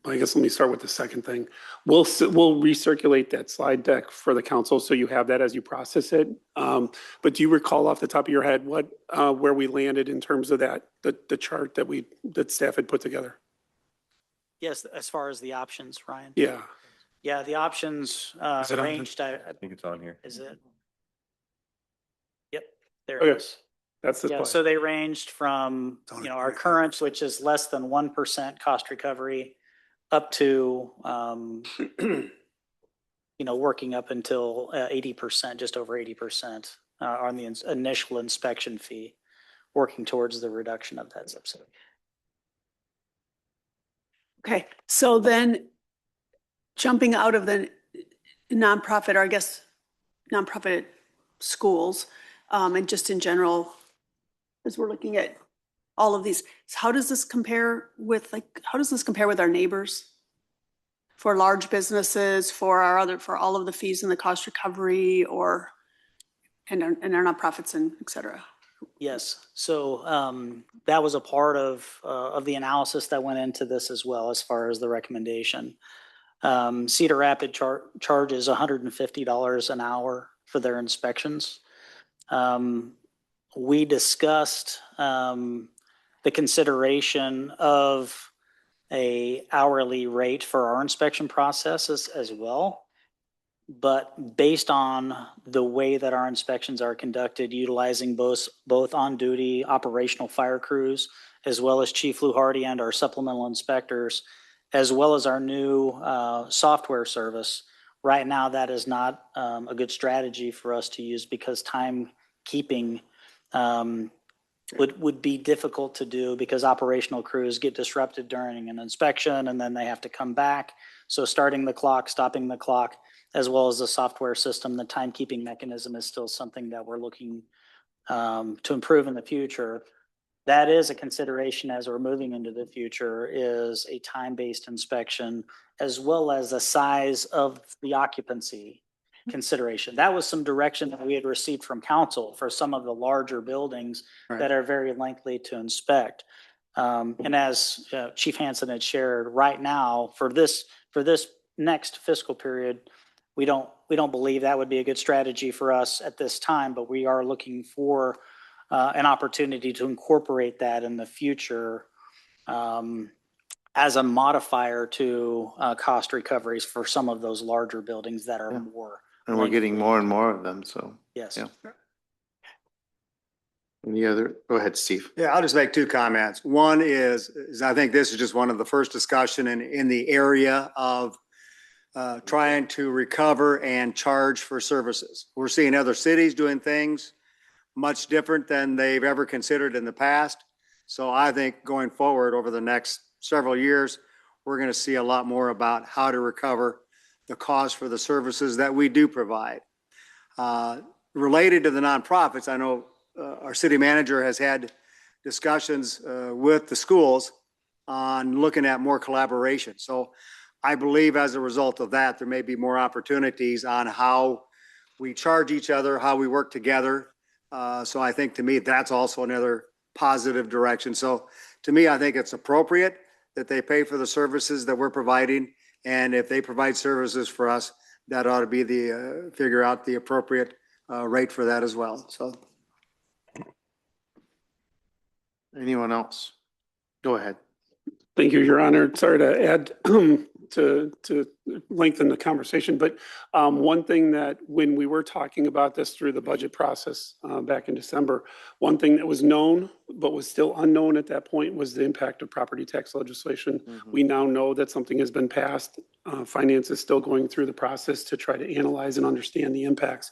I guess let me start with the second thing. We'll recirculate that slide deck for the council so you have that as you process it. But do you recall off the top of your head where we landed in terms of the chart that staff had put together? Yes, as far as the options, Ryan. Yeah. Yeah, the options ranged. I think it's on here. Is it? Yep, there Okay. it is. That's the Yeah, slide. so they ranged from, our current, which is less than 1% cost recovery, up to, working up until 80%, just over 80% on the initial inspection fee, working towards the reduction of that subsidy. Okay, so then jumping out of the nonprofit, or I guess nonprofit schools, and just in general, as we're looking at all of these, how does this compare with our neighbors? For large businesses, for all of the fees and the cost recovery, and our nonprofits and et cetera? Yes, so that was a part of the analysis that went into this as well, as far as the recommendation. Cedar Rapids charges $150 an hour for their inspections. We discussed the consideration of a hourly rate for our inspection processes as well. But based on the way that our inspections are conducted, utilizing both on-duty operational fire crews, as well as Chief Lou Hardy and our supplemental inspectors, as well as our new software service, right now that is not a good strategy for us to use because timekeeping would be difficult to do because operational crews get disrupted during an inspection and then they have to come back. So starting the clock, stopping the clock, as well as the software system, the timekeeping mechanism is still something that we're looking to improve in the future. That is a consideration as we're moving into the future, is a time-based inspection as well as the size of the occupancy consideration. That was some direction that we had received from council for some of the larger buildings that are very lengthy to inspect. And as Chief Hansen had shared, right now for this next fiscal period, we don't believe that would be a good strategy for us at this time, but we are looking for an opportunity to incorporate that in the future as a modifier to cost recoveries for some of those larger buildings that are more. And we're getting more and more of them, so. Yes. Yeah. Any other? Go ahead, Steve. Yeah, I'll just make two comments. One is I think this is just one of the first discussion in the area of trying to recover and charge for services. We're seeing other cities doing things much different than they've ever considered in the past. So I think going forward over the next several years, we're going to see a lot more about how to recover the cost for the services that we do provide. Related to the nonprofits, I know our city manager has had discussions with the schools on looking at more collaboration. So I believe as a result of that, there may be more opportunities on how we charge each other, how we work together. So I think to me, that's also another positive direction. So to me, I think it's appropriate that they pay for the services that we're providing. And if they provide services for us, that ought to be figure out the appropriate rate for that as well. So. Anyone else? Go ahead. Thank you, Your Honor. Sorry to add to lengthen the conversation, but one thing that when we were talking about this through the budget process back in December, one thing that was known but was still unknown at that point was the impact of property tax legislation. We now know that something has been passed. Finance is still going through the process to try to analyze and understand the impacts.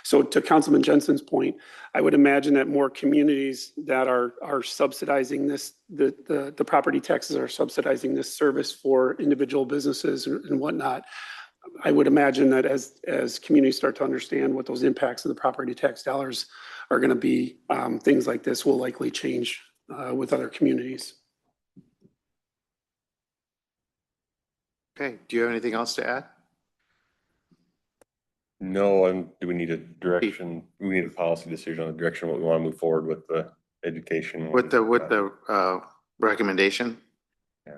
So to Councilman Jensen's point, I would imagine that more communities that are subsidizing this, the property taxes are subsidizing this service for individual businesses and whatnot. I would imagine that as communities start to understand what those impacts of the property tax dollars are going to be, things like this will likely change with other communities. Okay, do you have anything else to add? No, do we need a direction? We need a policy decision on the direction what we want to move forward with the education. With the recommendation? Yeah.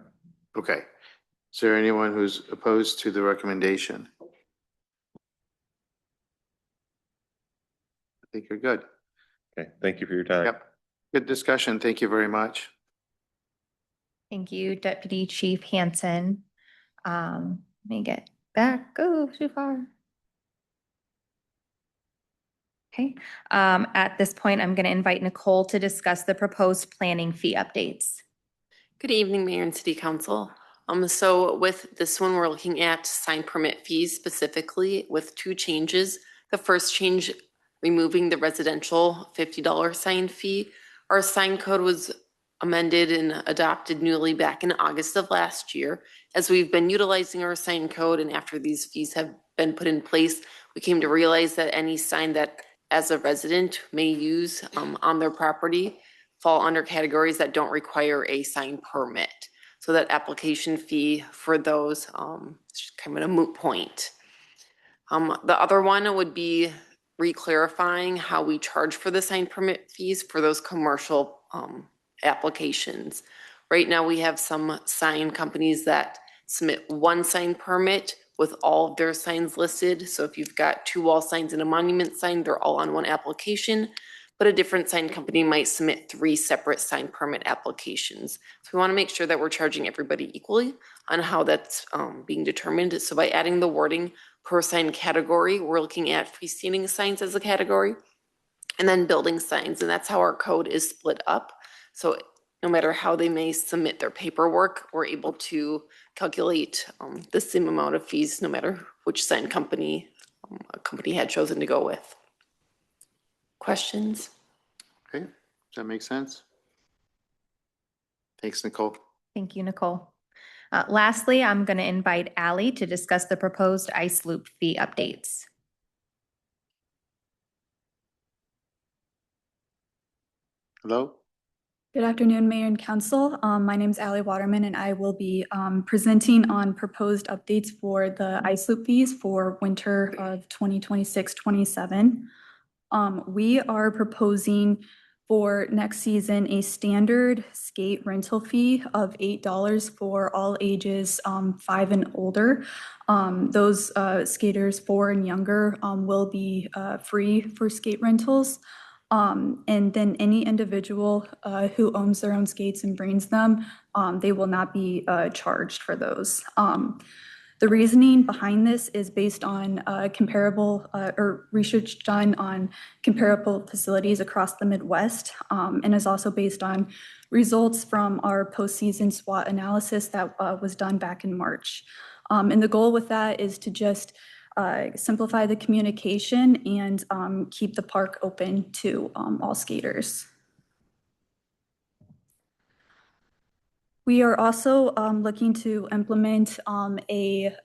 Okay. Is there anyone who's opposed to the recommendation? I think you're good. Okay, thank you for your time. Yep. Good discussion. Thank you very much. Thank you, Deputy Chief Hansen. Let me get back. Oh, too far. Okay. At this point, I'm going to invite Nicole to discuss the proposed planning fee updates. Good evening, Mayor and City Council. So with this one, we're looking at sign permit fees specifically with two changes. The first change, removing the residential $50 sign fee. Our sign code was amended and adopted newly back in August of last year. As we've been utilizing our sign code and after these fees have been put in place, we came to realize that any sign that as a resident may use on their property fall under categories that don't require a sign permit. So that application fee for those is kind of a moot point. The other one would be re-clarifying how we charge for the sign permit fees for those commercial applications. Right now we have some sign companies that submit one sign permit with all of their signs listed. So if you've got two wall signs and a monument sign, they're all on one application. but a different sign company might submit 3 separate sign permit applications. So we want to make sure that we're charging everybody equally on how that's being determined. So by adding the wording per sign category, we're looking at freestanding signs as a category and then building signs. And that's how our code is split up. So no matter how they may submit their paperwork, we're able to calculate the same amount of fees no matter which sign company a company had chosen to go with. Questions? Okay, does that make sense? Thanks, Nicole. Thank you, Nicole. Lastly, I'm going to invite Allie to discuss the proposed ice loop fee updates. Hello? Good afternoon, Mayor and Council. My name is Allie Waterman, and I will be presenting on proposed updates for the ice loop fees for winter of 2026-27. We are proposing for next season a standard skate rental fee of $8 for all ages 5 and older. Those skaters 4 and younger will be free for skate rentals. And then any individual who owns their own skates and brings them, they will not be charged for those. The reasoning behind this is based on comparable or research done on comparable facilities across the Midwest, and is also based on results from our postseason SWOT analysis that was done back in March. And the goal with that is to just simplify the communication and keep the park open to all skaters. We are also looking to implement a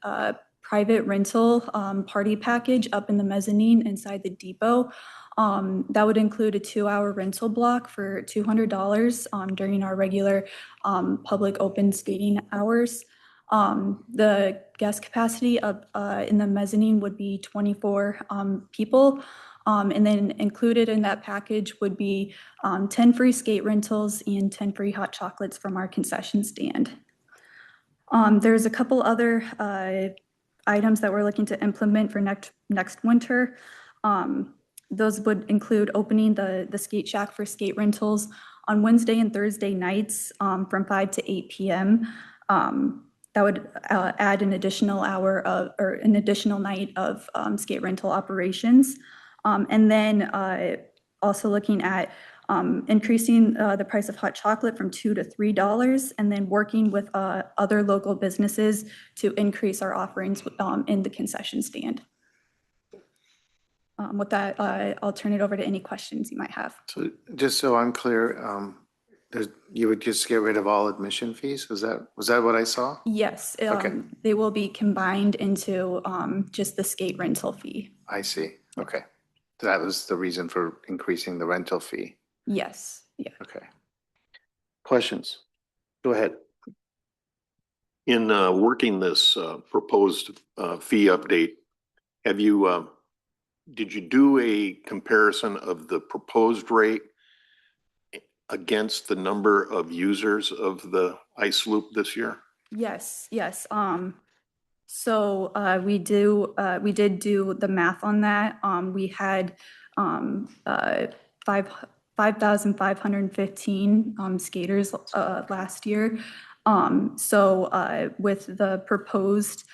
private rental party package up in the mezzanine inside the depot. That would include a 2-hour rental block for $200 during our regular public open skating hours. The guest capacity up in the mezzanine would be 24 people. And then included in that package would be 10 free skate rentals and 10 free hot chocolates from our concession stand. There's a couple other items that we're looking to implement for next winter. Those would include opening the skate shack for skate rentals on Wednesday and Thursday nights from 5 to 8 p.m. That would add an additional hour of, or an additional night of skate rental operations. And then also looking at increasing the price of hot chocolate from $2 to $3, and then working with other local businesses to increase our offerings in the concession stand. With that, I'll turn it over to any questions you might have. So just so I'm clear, you would just get rid of all admission fees? Was that what I saw? Yes, Okay. They will be combined into just the skate rental fee. I see. Okay. So that was the reason for increasing the rental fee. Yes, yeah. Okay. Questions? Go ahead. In working this proposed fee update, did you do a comparison of the proposed rate against the number of users of the ice loop this year? Yes, yes. So we did do the math on that. We had 5,515 skaters last year. So with the proposed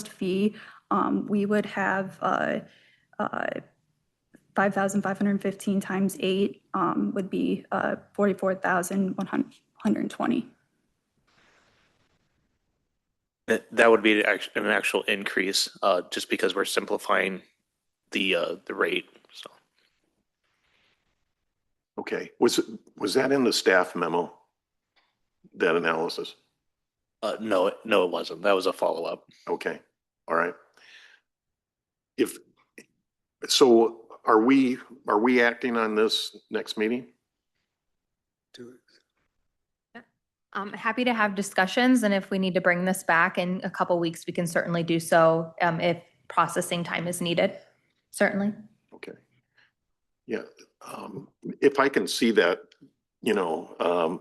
fee, we would have 5,515 times 8 would be 44,120. That would be an actual increase, just because we're simplifying the rate. So Okay. Was that in the staff memo? That analysis? no, it wasn't. That was a follow-up. Okay. All right. So are we acting on this next meeting? I'm happy to have discussions, and if we need to bring this back in a couple weeks, we can certainly do so if processing time is needed. Certainly. Okay. Yeah. If I can see that, the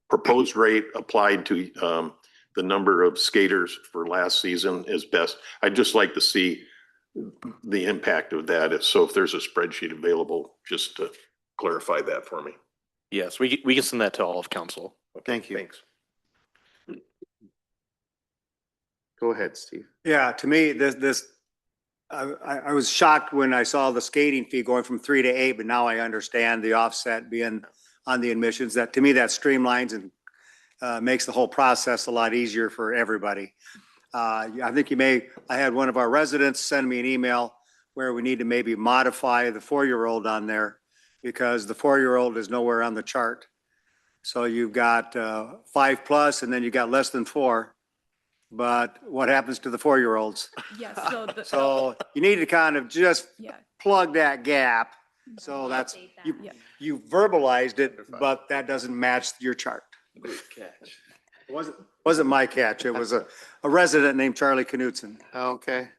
proposed rate applied to the number of skaters for last season is best. I'd just like to see the impact of that is. So if there's a spreadsheet available, just to clarify that for me. Yes, we can send that to all of council. Thank you. Thanks. Go ahead, Steve. Yeah, to me, I was shocked when I saw the skating fee going from 3 to 8, but now I understand the offset being on the admissions. That, to me, that streamlines and makes the whole process a lot easier for everybody. I think I had one of our residents send me an email where we need to maybe modify the 4-year-old on there because the 4-year-old is nowhere on the chart. So you've got 5+ and then you got less than 4. But what happens to the 4-year-olds? Yes, So you need to kind of just yeah. plug that gap. So that's, you verbalized it, but that doesn't match your chart. Good catch. It wasn't my catch. It was a resident named Charlie Knutson. Okay.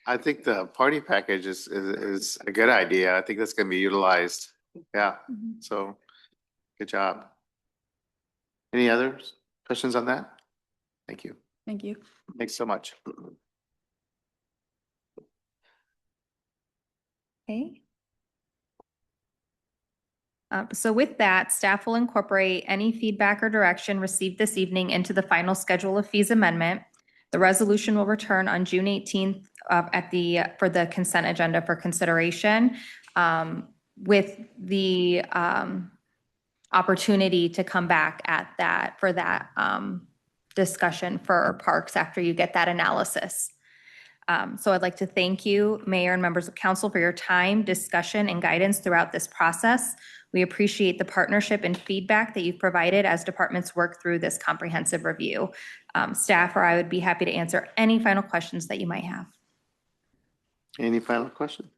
I think the party package is a good idea. I think that's gonna be utilized. Yeah, so good job. Any other questions on that? Thank you. Thank you. Thanks so much. Okay. So with that, staff will incorporate any feedback or direction received this evening into the final schedule of fees amendment. The resolution will return on June 18th for the consent agenda for consideration, with the opportunity to come back for that discussion for parks after you get that analysis. So I'd like to thank you, Mayor and members of council, for your time, discussion, and guidance throughout this process. We appreciate the partnership and feedback that you've provided as departments work through this comprehensive review. Staff or I would be happy to answer any final questions that you might have. Any final question?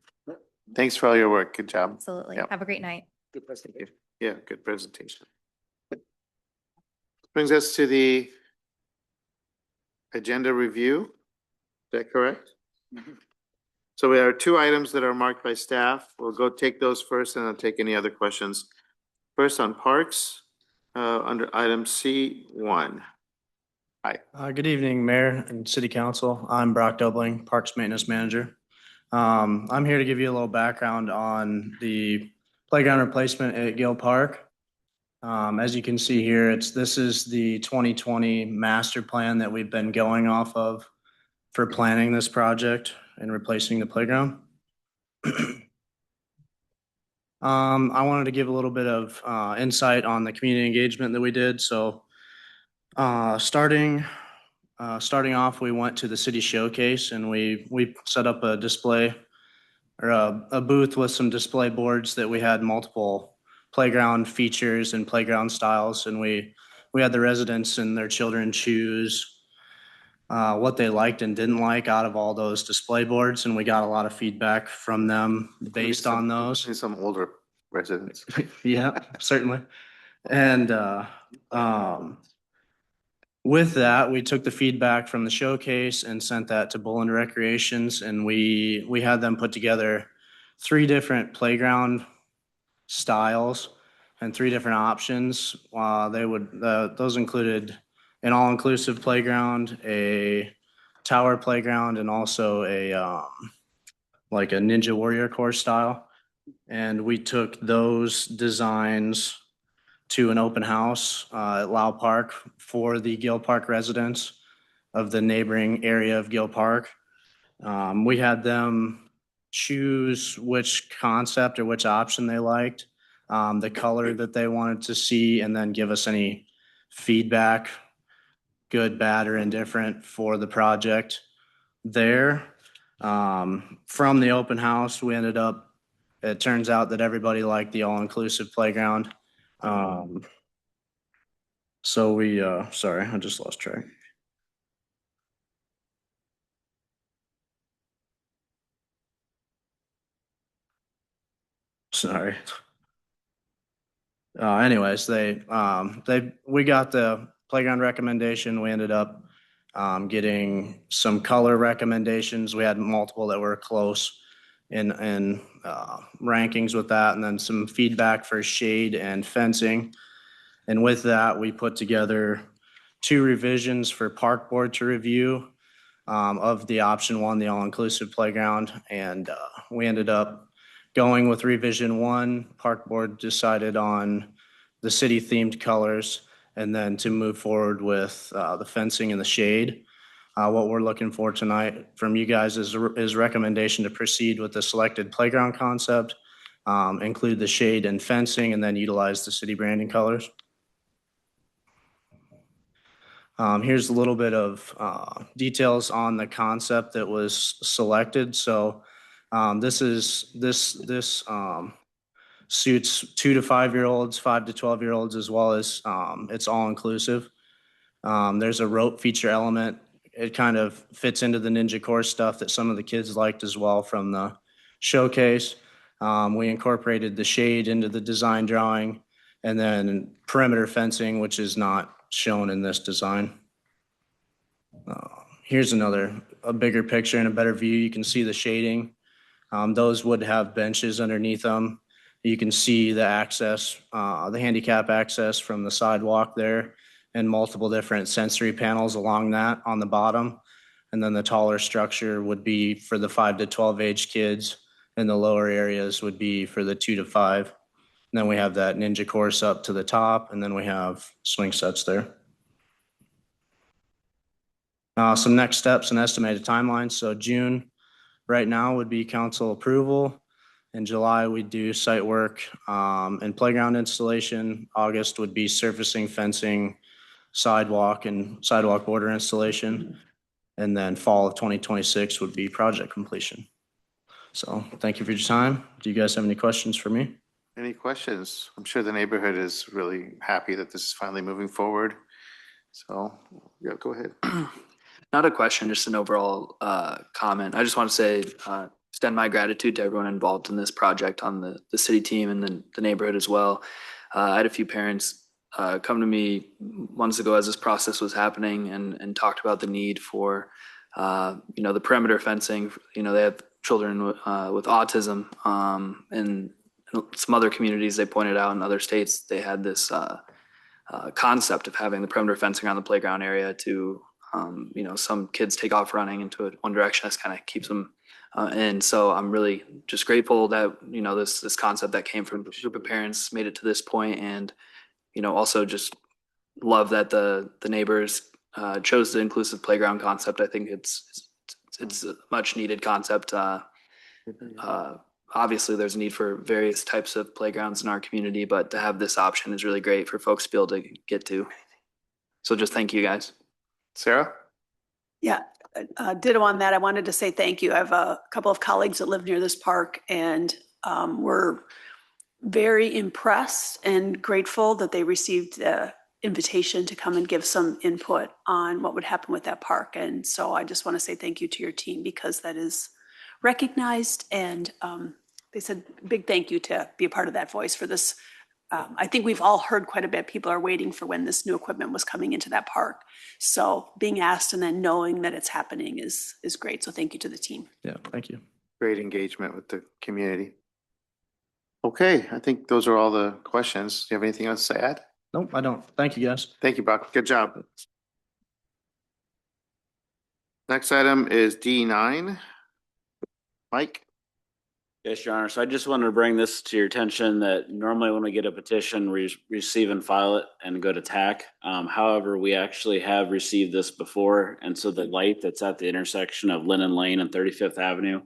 Thanks for all your work. Good job. Absolutely. Yep. Have a great night. Good presentation. Yeah, good presentation. Brings us to the agenda review. Is that correct? So we have 2 items that are marked by staff. We'll go take those first and then take any other questions. First on parks, under item C1. Hi. Good evening, Mayor and City Council. I'm Brock Dobling, Parks Maintenance Manager. I'm here to give you a little background on the playground replacement at Gill Park. As you can see here, this is the 2020 master plan that we've been going off of for planning this project and replacing the playground. I wanted to give a little bit of insight on the community engagement that we did. So starting off, we went to the city showcase and we set up a display or a booth with some display boards that we had multiple playground features and playground styles. And we had the residents and their children choose what they liked and didn't like out of all those display boards. And we got a lot of feedback from them based on those. And some older residents. Yeah, certainly. And with that, we took the feedback from the showcase and sent that to Bullen Recreations, and we had them put together 3 different playground styles and 3 different options. Those included an all-inclusive playground, a tower playground, and also like a Ninja Warrior course style. And we took those designs to an open house at Lau Park for the Gill Park residents of the neighboring area of Gill Park. We had them choose which concept or which option they liked, the color that they wanted to see, and then give us any feedback, good, bad, or indifferent for the project there. From the open house, it turns out that everybody liked the all-inclusive playground. So sorry, I just lost track. Sorry. Anyways, we got the playground recommendation. We ended up getting some color recommendations. We had multiple that were close in rankings with that, and then some feedback for shade and fencing. And with that, we put together 2 revisions for park board to review. of the option one, the all-inclusive playground. And we ended up going with revision one. Park board decided on the city themed colors, and then to move forward with the fencing and the shade. What we're looking for tonight from you guys is recommendation to proceed with the selected playground concept, include the shade and fencing, and then utilize the city branding colors. Here's a little bit of details on the concept that was selected. So this suits 2 to 5 year olds, 5 to 12 year olds, as well as it's all inclusive. There's a rope feature element. It kind of fits into the Ninja Core stuff that some of the kids liked as well from the showcase. We incorporated the shade into the design drawing, and then perimeter fencing, which is not shown in this design. Here's a bigger picture and a better view. You can see the shading. Those would have benches underneath them. You can see the access, the handicap access from the sidewalk there, and multiple different sensory panels along that on the bottom. And then the taller structure would be for the 5 to 12 age kids, and the lower areas would be for the 2 to 5. And then we have that Ninja course up to the top, and then we have swing sets there. Some next steps and estimated timelines. So June right now would be council approval. In July, we'd do site work and playground installation. August would be surfacing, fencing, sidewalk, and sidewalk border installation. And then fall of 2026 would be project completion. So thank you for your time. Do you guys have any questions for me? Any questions? I'm sure the neighborhood is really happy that this is finally moving forward. So, yeah, go ahead. Not a question, just an overall comment. I just want to say, extend my gratitude to everyone involved in this project on the city team and the neighborhood as well. I had a few parents come to me months ago as this process was happening and talked about the need for, the perimeter fencing. They have children with autism, and some other communities they pointed out in other states, they had this concept of having the perimeter fencing around the playground area to, some kids take off running into one direction. This kind of keeps them in. So I'm really just grateful that, this concept that came from a group of parents made it to this point, and, also just love that the neighbors chose the inclusive playground concept. I think it's a much needed concept. Obviously there's a need for various types of playgrounds in our community, but to have this option is really great for folks to be able to get to. So just thank you guys. Sarah? Yeah, ditto on that. I wanted to say thank you. I have a couple of colleagues that live near this park, and we're very impressed and grateful that they received the invitation to come and give some input on what would happen with that park. And so I just want to say thank you to your team, because that is recognized, and they said big thank you to be a part of that voice for this. I think we've all heard quite a bit. People are waiting for when this new equipment was coming into that park. So being asked and then knowing that it's happening is great. So thank you to the team. Yeah, thank you. Great engagement with the community. Okay, I think those are all the questions. Do you have anything else to add? Nope, I don't. Thank you, guys. Thank you, Brock. Good job. Next item is D9. Mike? Yes, Your Honor. So I just wanted to bring this to your attention that normally when we get a petition, we receive and file it and go to TAC. However, we actually have received this before. And so the light that's at the intersection of Lennon Lane and 35th Avenue,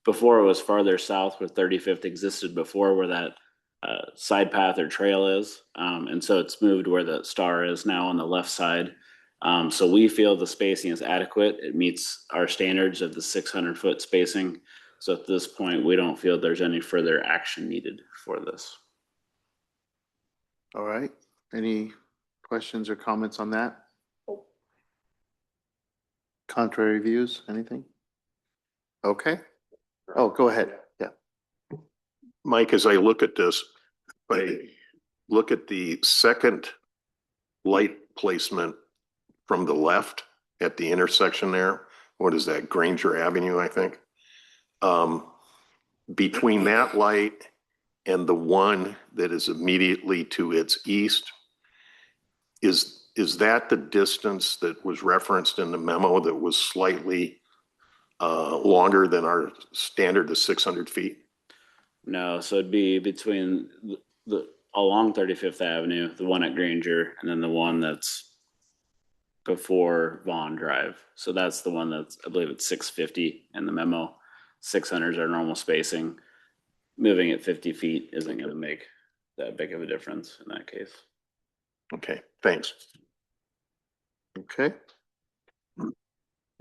before it was farther south where 35th existed before, where that side path or trail is. And so it's moved where the star is now on the left side. So we feel the spacing is adequate. It meets our standards of the 600-foot spacing. So at this point, we don't feel there's any further action needed for this. All right. Any questions or comments on that? Contrary views, anything? Okay. Oh, go ahead. Yeah. Mike, as I look at this, I look at the second light placement from the left at the intersection there. What is that? Granger Avenue, I think. Between that light and the one that is immediately to its east, is is that the distance that was referenced in the memo that was slightly longer than our standard of 600 feet? No, so it'd be between along 35th Avenue, the one at Granger, and then the one that's before Vaughn Drive. So that's the one that's, I believe it's 650 in the memo. 600 is our normal spacing. Moving it 50 feet isn't going to make that big of a difference in that case. Okay, thanks. Okay.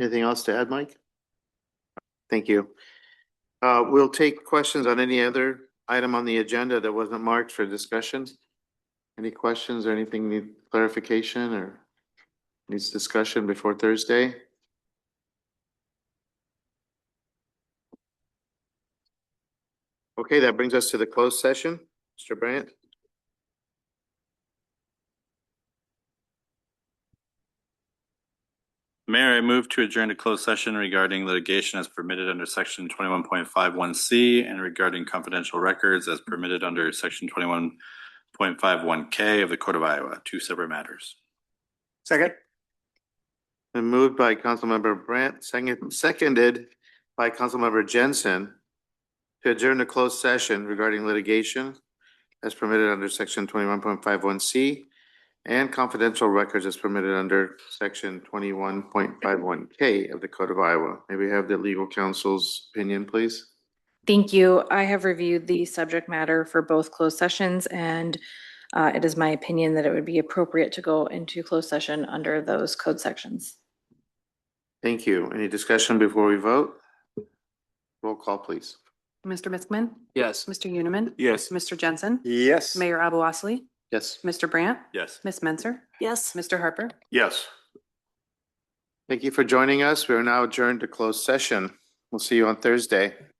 Anything else to add, Mike? Thank you. We'll take questions on any other item on the agenda that wasn't marked for discussion. Any questions or anything need clarification or needs discussion before Thursday? Okay, that brings us to the closed session. Mr. Bryant? Mayor, I move to adjourn to closed session regarding litigation as permitted under section 21.51C and regarding confidential records as permitted under section 21.51K of the Code of Iowa, two separate matters. Second. Been moved by Councilmember Brandt, seconded by Councilmember Jensen to adjourn to closed session regarding litigation as permitted under section 21.51C and confidential records as permitted under section 21.51K of the Code of Iowa. May we have the legal counsel's opinion, please? Thank you. I have reviewed the subject matter for both closed sessions, and it is my opinion that it would be appropriate to go into closed session under those code sections. Thank you. Any discussion before we vote? Roll call, please. Mr. Miskman? Yes. Mr. Uniman? Yes. Mr. Jensen? Yes. Mayor Abu Osley? Yes. Mr. Brandt? Yes. Ms. Menzer? Yes. Mr. Harper? Yes. Thank you for joining us. We are now adjourned to closed session. We'll see you on Thursday.